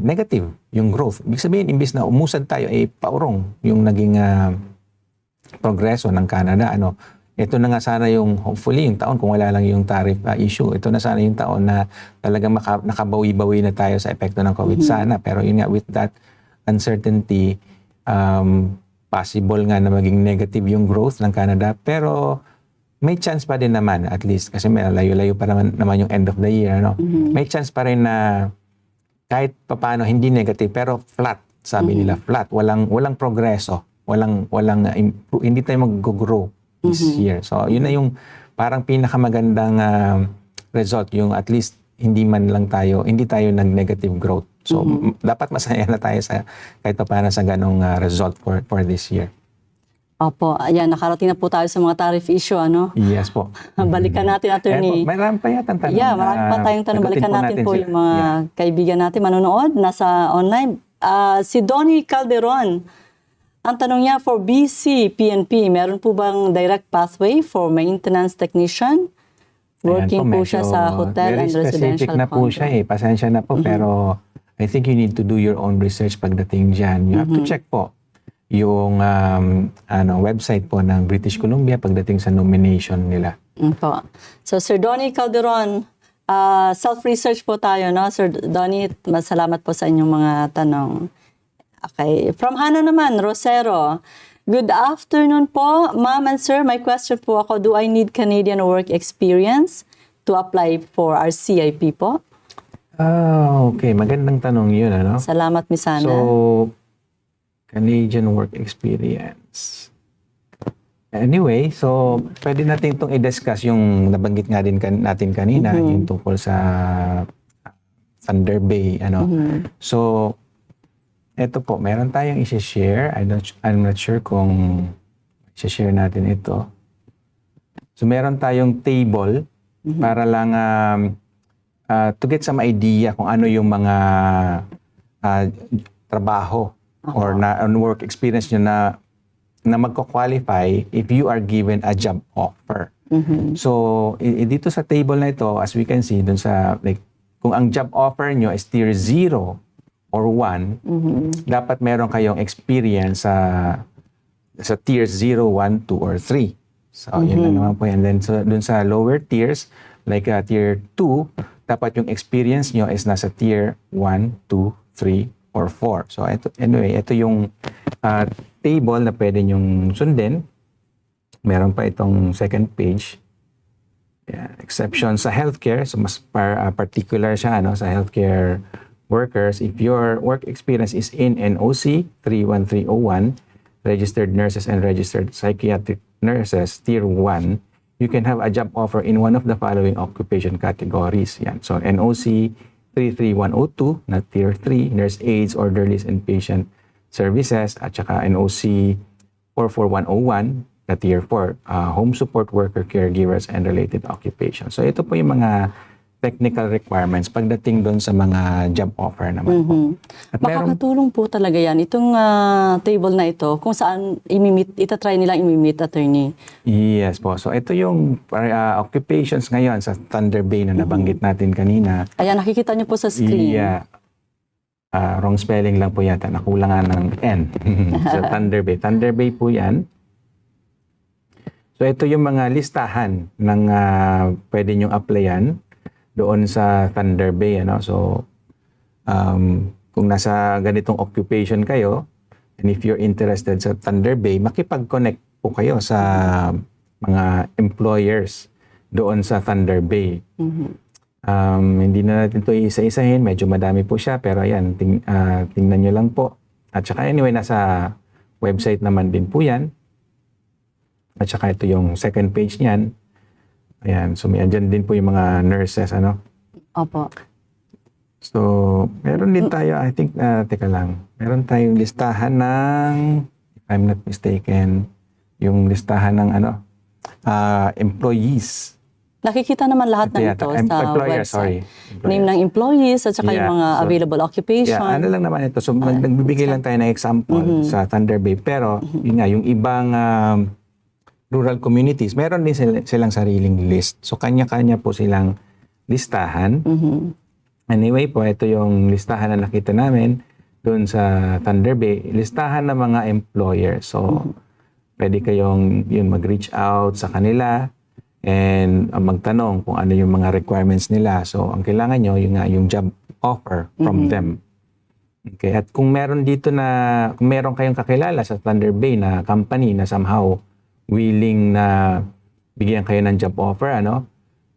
negative yung growth. Ibig sabihin, imbis na umusad tayo, paurong yung naging progreso ng Canada. Ito na nga sana yung, hopefully, yung taon, kung wala lang yung tariff issue, ito na sana yung taon na talagang nakabawi-bawi na tayo sa epekto ng COVID sana. Pero yun nga, with that uncertainty, possible nga na maging negative yung growth ng Canada. Pero may chance pa din naman, at least, kasi may layo-layo pa naman yung end of the year. May chance pa rin na kahit papaano, hindi negative, pero flat, sabi nila, flat. Walang progreso. Hindi tayo mag-grow this year. So, yun na yung parang pinakamagandang result, yung at least hindi tayo nag-negative growth. So, dapat masaya na tayo sa kahit paano sa ganong result for this year. Opo, ayan, nakarating na po tayo sa mga tariff issue, Yes po. Balikan natin, Attorney. Marami pa yata tanong. Yeah, marami pa tayong tanong. Balikan natin po yung mga kaibigan natin manonood, nasa online. Si Donnie Calderon, ang tanong niya, for BC, PNP, meron po bang direct pathway for maintenance technician? Working po siya sa hotel and residential very specific na po condo. siya Pasensya na po, pero I think you need to do your own research pagdating dyan. You have to check po yung website po ng British Columbia pagdating sa nomination nila. Po. So, Sir Donnie Calderon, self-research po tayo, no? Sir Donnie, masalamat po sa inyong mga tanong. Okay. From Hannah naman, Rosero. Good afternoon po, Ma'am and Sir. My question po ako, do I need Canadian work experience to apply for our CIP po? Okay. Magandang tanong yun, Salamat, Miss Hannah. So, Canadian work experience. Anyway, so pwede natin itong i-discuss yung nabanggit nga din natin kanina, yung tungkol sa Thunder Bay. So, eto po, meron tayong i-share. I'm not sure kung i-share natin ito. So, meron tayong table para lang to get some idea kung ano yung mga trabaho or work experience nyo na magko-qualify if you are given a job offer. So, dito sa table na ito, as we can see, dun sa, kung ang job offer nyo is tier 0 or 1, dapat meron kayong experience sa tier 0, 1, 2, or 3. So, yun na naman po yan. Then, so, dun sa lower tiers, like tier 2, dapat yung experience nyo is nasa tier 1, 2, 3, or 4. So, ito yung table na pwede nyong sundin. Meron pa itong second page. Yeah, exception sa healthcare. So, mas particular siya sa healthcare workers. If your work experience is in NOC 31301, registered nurses and registered psychiatric nurses, tier 1, you can have a job offer in one of the following occupation categories. Yan. So, NOC 33102 na tier 3, nurse aides, orderlies, and patient services, at saka NOC 44101 na tier 4, home support worker, caregivers, and related occupations. So, ito po yung mga technical requirements pagdating doon sa mga job offer naman po. At makakatulong po talaga yan. Itong table na ito, kung saan itatry nilang imimit, Attorney. Yes po. So, ito yung occupations ngayon sa Thunder Bay na nabanggit natin kanina. Ayan, nakikita niyo po sa screen. Yeah. Wrong spelling lang po yata. Nakulangan ng N. Sa Thunder Bay. Thunder Bay po yan. So, ito yung mga listahan ng pwede nyong applyan doon sa Thunder Bay. So, kung nasa ganitong occupation kayo, and if you're interested sa Thunder Bay, makipag-connect po kayo sa mga employers doon sa Thunder Bay. Hindi na natin ito isa-isahin, medyo madami po siya, pero ayan, tingnan nyo lang po. At saka anyway, nasa website naman din po yan. At saka ito yung second page niyan. Ayan, so may andyan din po yung mga nurses, Opo. So, meron din tayo, I think, teka lang, meron tayong listahan ng, if I'm not mistaken, yung listahan ng employees Nakikita naman lahat ng ito sa employer, website. sorry. Name ng employees at saka yung mga So, available occupation. ano lang naman ito. So, nagbibigay lang tayo ng example sa Thunder Bay. Pero, yun nga, yung ibang rural communities, meron din silang sariling list. So, kanya-kanya po silang listahan. Anyway po, ito yung listahan na nakita namin doon sa Thunder Bay. Listahan ng mga employer. So, pwede kayong yun, mag-reach out sa kanila and magtanong kung ano yung mga requirements nila. So, ang kailangan nyo, yung job offer from them. Okay, at kung meron dito kung meron kayong kakilala sa Thunder Bay na company na somehow willing na bigyan kayo ng job offer,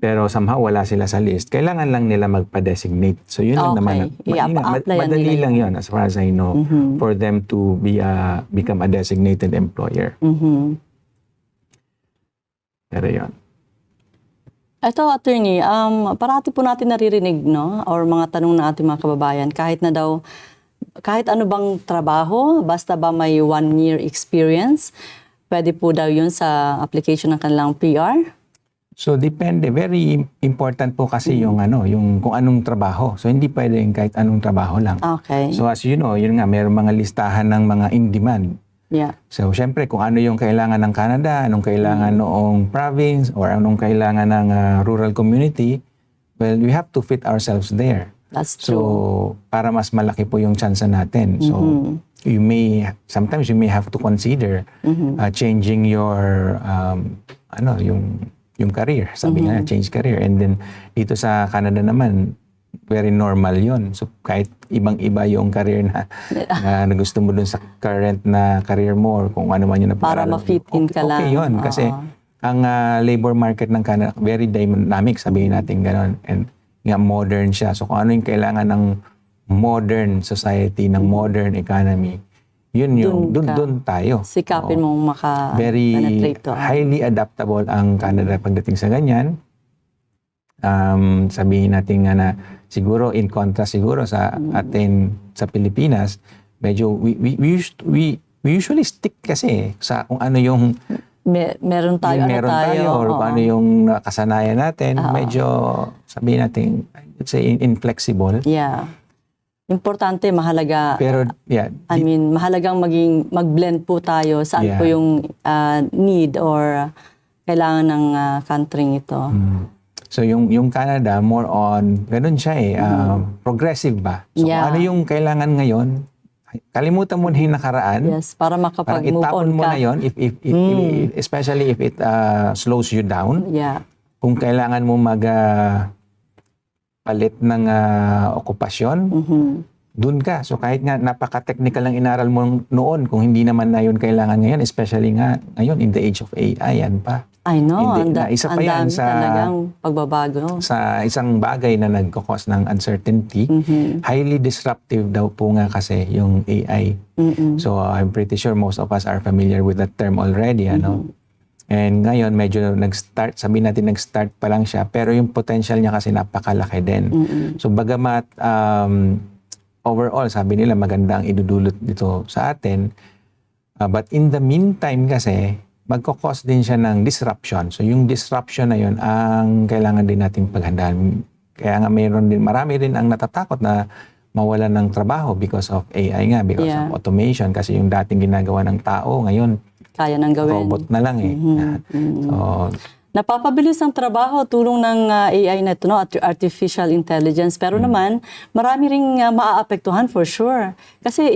pero somehow wala sila sa list, kailangan lang nila magpa-designate. So, yun lang naman. Madali lang yun as far as I know for them to become a designated employer. Pero yun. Ito, attorney, parati po natin naririnig, or mga tanong ng ating mga kababayan, kahit ano bang trabaho, basta ba may 1 year experience, pwede po daw yun sa application ng kanilang PR? So, depende. Very important po kasi yung kung anong trabaho. So, hindi pwedeng kahit anong trabaho lang. Okay. So, as you know, yun nga, mayroong mga listahan ng mga in-demand. Yeah. So, syempre, kung ano yung kailangan ng Canada, anong kailangan noong province, or anong kailangan ng rural community, well, we have to fit ourselves there. That's true. So, para mas malaki po yung chance natin. So, sometimes you may have to consider changing your, yung career. Sabi nga, change career. And then, dito sa Canada naman, very normal yon. So, kahit ibang-iba yung career na gusto mo dun sa current na career mo or kung ano man yun na para ma-fit in ka lang. Okay yun. Kasi ang labor market ng Canada, very dynamic, sabihin natin gano'n. And nga, modern siya. So, kung ano yung kailangan ng modern society, ng modern economy, yun yung, dun tayo. Sikapin mong very highly adaptable ang Canada pagdating sa ganyan. Sabihin natin nga na siguro in contrast siguro sa atin sa Pilipinas, medyo we usually stick kasi sa kung ano yung meron tayo or kung ano yung kasanayan natin, medyo sabihin natin it's inflexible. Yeah. Importante, mahalaga. Pero mahalagang mag-blend po tayo saan po yung need or kailangan ng country ito. So yung Canada, more on, ganun siya progressive ba? So kung ano yung kailangan ngayon, kalimutan mo na yung nakaraan. Yes, para makapag-move on ka. Itapon mo na yun, especially if it slows you down. Yeah. Kung kailangan mo palit ng okupasyon, dun ka. So kahit nga napaka-technical ang inaral mo noon, kung hindi naman na yun kailangan ngayon, especially nga ngayon in the age of AI, yan pa. I know, isa pa yan sa talagang pagbabago. Sa isang bagay na nagkakos ng uncertainty, highly disruptive daw po nga kasi yung AI. So I'm pretty sure most of us are familiar with that term already, And ngayon medyo sabihin natin nag-start pa lang siya, pero yung potential niya kasi napakalaki din. So bagamat overall sabi nila maganda ang idudulot dito sa atin, but in the meantime kasi magkakos din siya ng disruption. So yung disruption na yun ang kailangan din nating paghandaan. Kaya nga marami rin ang natatakot na mawalan ng trabaho because of AI nga, because of automation. Kasi yung dating ginagawa ng tao, ngayon, kaya nang gawin. Robot na lang So, napapabilis ang trabaho, tulong ng AI na ito, artificial intelligence. Pero naman, marami ring maaapektuhan for sure. Kasi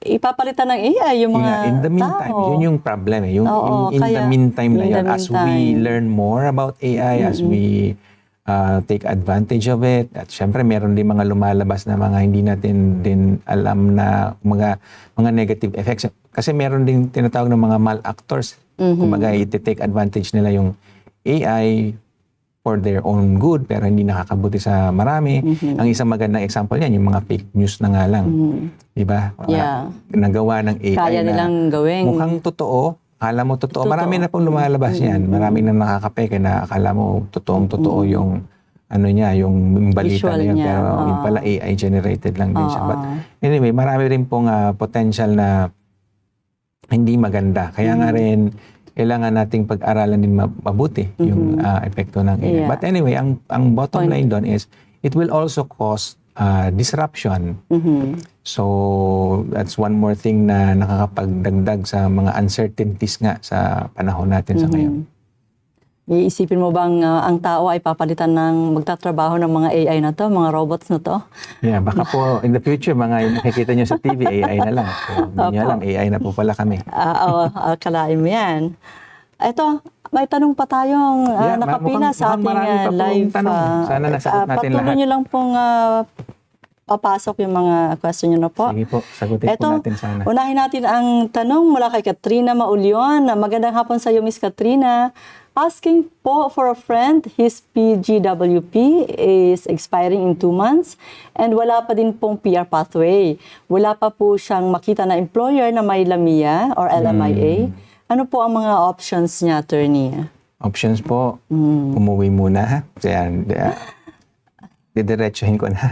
ipapalitan ng AI yung mga in the meantime, tao. Yun yung problem. Yung in the meantime na yun, as we learn more about AI, as we take advantage of it, at syempre meron din mga lumalabas na mga hindi natin din alam na mga negative effects. Kasi meron din tinatawag ng mga malactors. Kumbaga, i-take advantage nila yung AI for their own good, pero hindi nakakabuti sa marami. Ang isang magandang example yan, yung mga fake news na nga lang. Diba? Nagawa ng AI kaya nilang gawin. Mukhang totoo, akala mo totoo. Marami na pong lumalabas yan. Marami na nakakapeke na akala mo totoong-totoo yung yung balita visual na yun. Niya. Pero yung pala AI generated lang din siya. But anyway, marami rin pong potential na hindi maganda. Kaya nga rin, kailangan nating pag-aralan din mabuti yung epekto ng AI. Yeah. But anyway, ang bottom line doon is it will also cause disruption. So that's one more thing na nakakapagdagdag sa mga uncertainties nga sa panahon natin sa ngayon. Iisipin mo bang ang tao ay papalitan ng magtatrabaho ng mga AI na to, mga robots na to? Yeah, baka po in the future, mga yung nakikita nyo sa TV, AI na lang. So, hindi nyo alam, AI na po pala kami. Kalain mo yan. Ito, may tanong pa tayong nakapila sa ating marami pa pong live. tanong. Sana nasagot natin patuloy lahat. nyo lang pong papasok yung mga question nyo na po. Sige po, sagutin po natin sana. Unahin natin ang tanong mula kay Katrina Maulyon. Magandang hapon sa iyo, Miss Katrina. Asking po for a friend, his PGWP is expiring in 2 months and wala pa din pong PR pathway. Wala pa po siyang makita na employer na may LAMIA or LMIA. Ano po ang mga options niya, attorney? Options po, umuwi muna ha. Didiretsuhin ko na.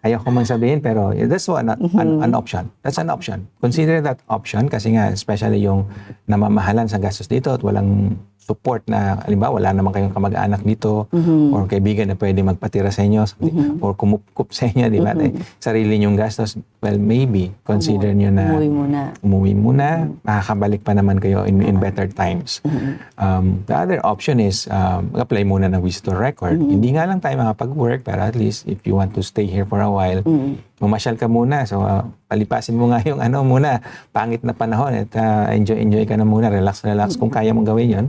Ayoko man sabihin, pero that's an option. That's an option. Consider that option kasi nga, especially yung namamahalan sa gastos dito at walang support na, halimbawa, wala naman kayong kamag-anak dito or kaibigan na pwede magpatira sa inyo or kumukup sa inyo, di ba? Sarili nyong gastos. Well, maybe consider nyo na umuwi muna. Makakabalik pa naman kayo in better times. The other option is apply muna ng visitor record. Hindi nga lang tayo makapag-work, pero at least if you want to stay here for a while, mamasyal ka muna. So, palipasin mo nga yung muna, pangit na panahon at enjoy ka na muna, relax kung kaya mong gawin yon.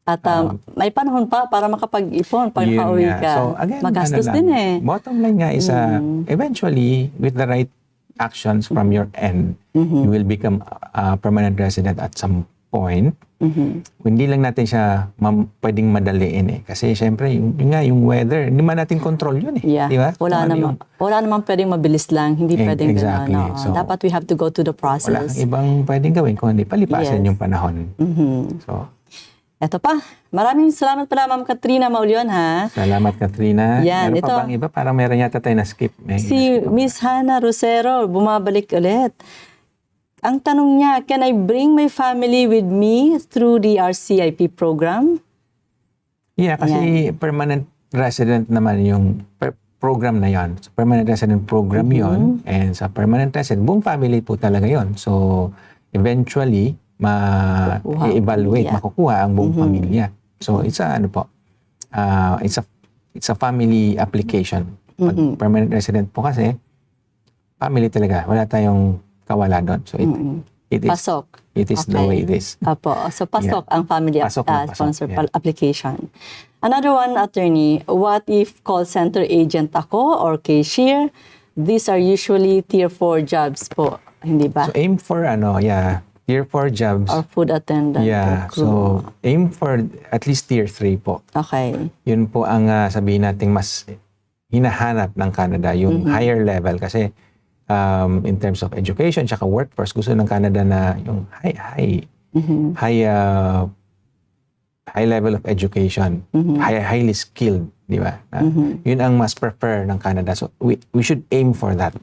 At may panahon pa para makapag-ipon pag nakauwi ka. So, again, magastos din eh. Bottom line nga is eventually, with the right actions from your end, you will become a permanent resident at some point. Hindi lang natin siya pwedeng madaliin eh. Kasi syempre, yung weather, hindi man natin control yun eh. Yeah. Di ba? Wala naman pwedeng mabilis lang. Hindi pwedeng exactly. gano'n. So, dapat we have to go through the process. Wala kang ibang pwedeng gawin kung hindi palipasan yung panahon. So, eto pa. Maraming salamat pala, Ma'am Katrina Maulyon, ha? Salamat, Katrina. Yan, meron pa bang iba? Parang meron yata tayo na-skip. Si Miss Hannah Rosero, bumabalik ulit. Ang tanong niya, can I bring my family with me through the RCIP program? Yeah, kasi permanent resident naman yung program na yon. So, permanent resident program yon. And sa permanent resident, buong family po talaga yon. So, eventually, ma-evaluate, makukuha ang buong pamilya. So, it's a family application. Pag permanent resident po kasi, family talaga. Wala tayong kawala doon. So, it is, pasok. It is the way it is. Apo. So, pasok ang family sponsor application. Another one, attorney, what if call center agent ako or cashier? These are usually tier 4 jobs po. Hindi ba? So, aim for tier 4 jobs. Or food attendant. Yeah. So, aim for at least tier 3 po. Okay. Yun po ang sabihin nating mas hinahanap ng Canada, yung higher level. Kasi in terms of education tsaka workforce, gusto ng Canada na yung high level of education, highly skilled, di ba? Yun ang mas prefer ng Canada. So, we should aim for that.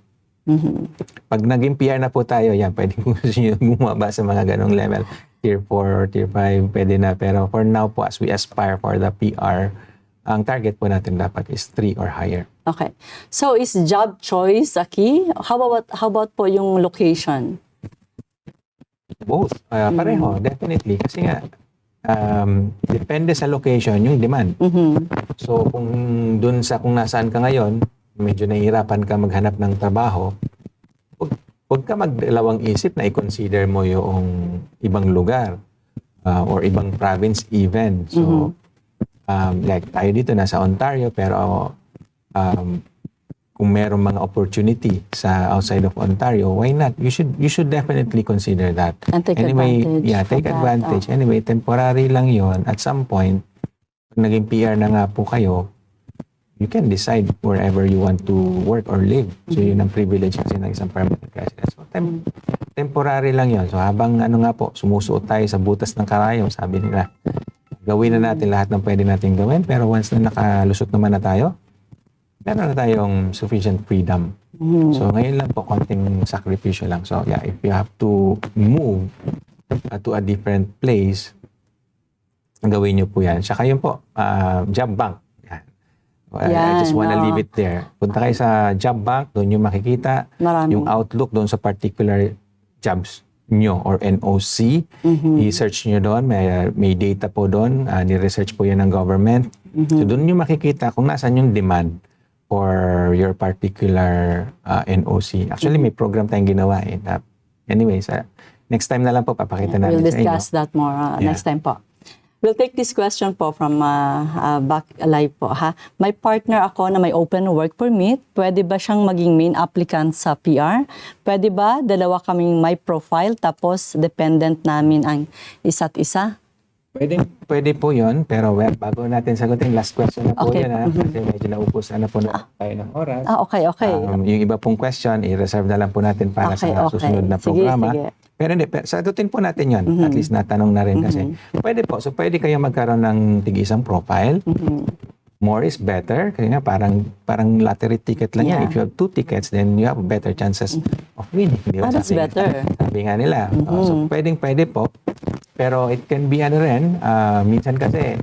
Pag naging PR na po tayo, yan, pwede kung gusto nyo bumaba sa mga ganong level. Tier 4 or Tier 5, pwede na. Pero for now po, as we aspire for the PR, ang target po natin dapat is 3 or higher. Okay. So, is job choice a key? How about po yung location? Both. Pareho, definitely. Kasi nga, depende sa location yung demand. So, kung nasaan ka ngayon, medyo nahihirapan ka maghanap ng trabaho, huwag ka magdalawang isip na i-consider mo yung ibang lugar or ibang province even. So, like tayo dito nasa Ontario, pero kung merong mga opportunity sa outside of Ontario, why not? You should definitely consider that. And take advantage. Yeah, take advantage. Anyway, temporary lang yon. At some point, pag naging PR na nga po kayo, you can decide wherever you want to work or live. So, yun ang privilege kasi ng isang permanent resident. So, temporary lang yon. So, habang sumusuot tayo sa butas ng karayom, sabi nila, gawin na natin lahat ng pwede natin gawin, pero once na nakalusot naman na tayo, meron na tayong sufficient freedom. So, ngayon lang po, konting sakripisyo lang. So, yeah, if you have to move, to a different place, gawin nyo po yan. Saka yun po, job bank. Yan. I just wanna leave it there. Punta kayo sa job bank, doon nyo makikita Marami. yung outlook doon sa particular jobs nyo or NOC. I-search nyo doon. May data po doon. Ni-research po yan ng government. So doon nyo makikita kung nasan yung demand for your particular NOC. Actually, may program tayong ginawa eh. Anyways, next time na lang po papakita namin We'll sa inyo. discuss that more next time po. We'll take this question po from back live po ha. May partner ako na may open work permit. Pwede ba siyang maging main applicant sa PR? Pwede ba dalawa kaming may profile tapos dependent namin ang isa't isa? Pwede po yun, pero bago natin sagutin, last question na po Okay. yun kasi medyo naubusan na po na tayo ng oras. Okay. Yung iba pong question, i-reserve na lang po natin para sa susunod na programa. Sige. Pero hindi, sagutin po natin yun. At least natanong na rin kasi. Pwede po. So pwede kayo magkaroon ng tig-isang profile. More is better. Kasi nga parang lottery ticket lang yan. Yeah. If you have 2 tickets, then you have better chances of winning. Di ba? That's better. Sabi nga nila. So pwede po. Pero it can be ano rin, minsan kasi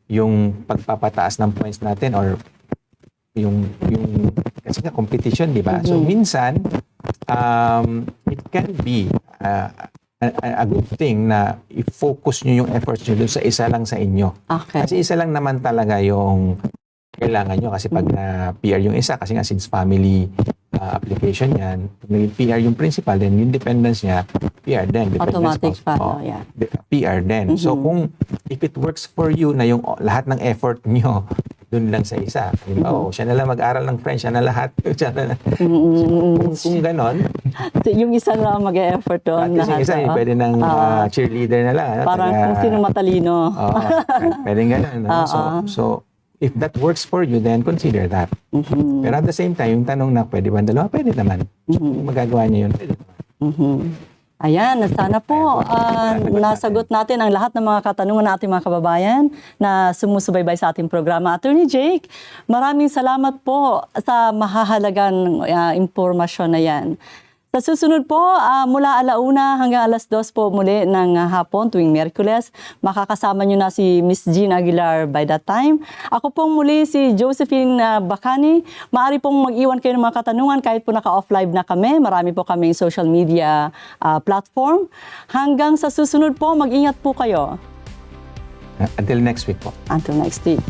yung pagpapataas ng points natin or yung kasi nga competition, di ba? So minsan, it can be a good thing na i-focus nyo yung efforts nyo dun sa isa lang sa inyo. Okay. Kasi isa lang naman talaga yung kailangan nyo. Kasi pag na PR yung isa, kasi nga since family application yan, pag naging PR yung principal, then yung dependence niya, PR din. Automatic follow, yeah. PR din. So kung if it works for you na yung lahat ng effort nyo dun lang sa isa. Siya na lang mag-aral ng French, siya na lahat. Siya na lang. Kung ganon, Yung isa lang mag-e-effort at doon. least yung isa, pwede ng cheerleader na lang. Parang kung sino matalino. Pwede ganon. So, if that works for you, then consider that. Pero at the same time, yung tanong na pwede ba ang dalawa? Pwede naman. Kung magagawa niyo yun, pwede naman. Ayan, sana po nasagot natin ang lahat ng mga katanungan ng ating mga kababayan na sumusubaybay sa ating programa. Attorney Jake, maraming salamat po sa mahahalagang impormasyon na yan. Sa susunod po, mula 1:00 hanggang 2:00 po muli ng hapon tuwing Miyerkules, makakasama nyo na si Miss Jean Aguilar by that time. Ako pong muli si Josephine Bacani. Maaari pong mag-iwan kayo ng mga katanungan kahit po naka-off live na kami. Marami po kaming social media platform. Hanggang sa susunod po, mag-ingat po kayo. Until next week po. Until next week.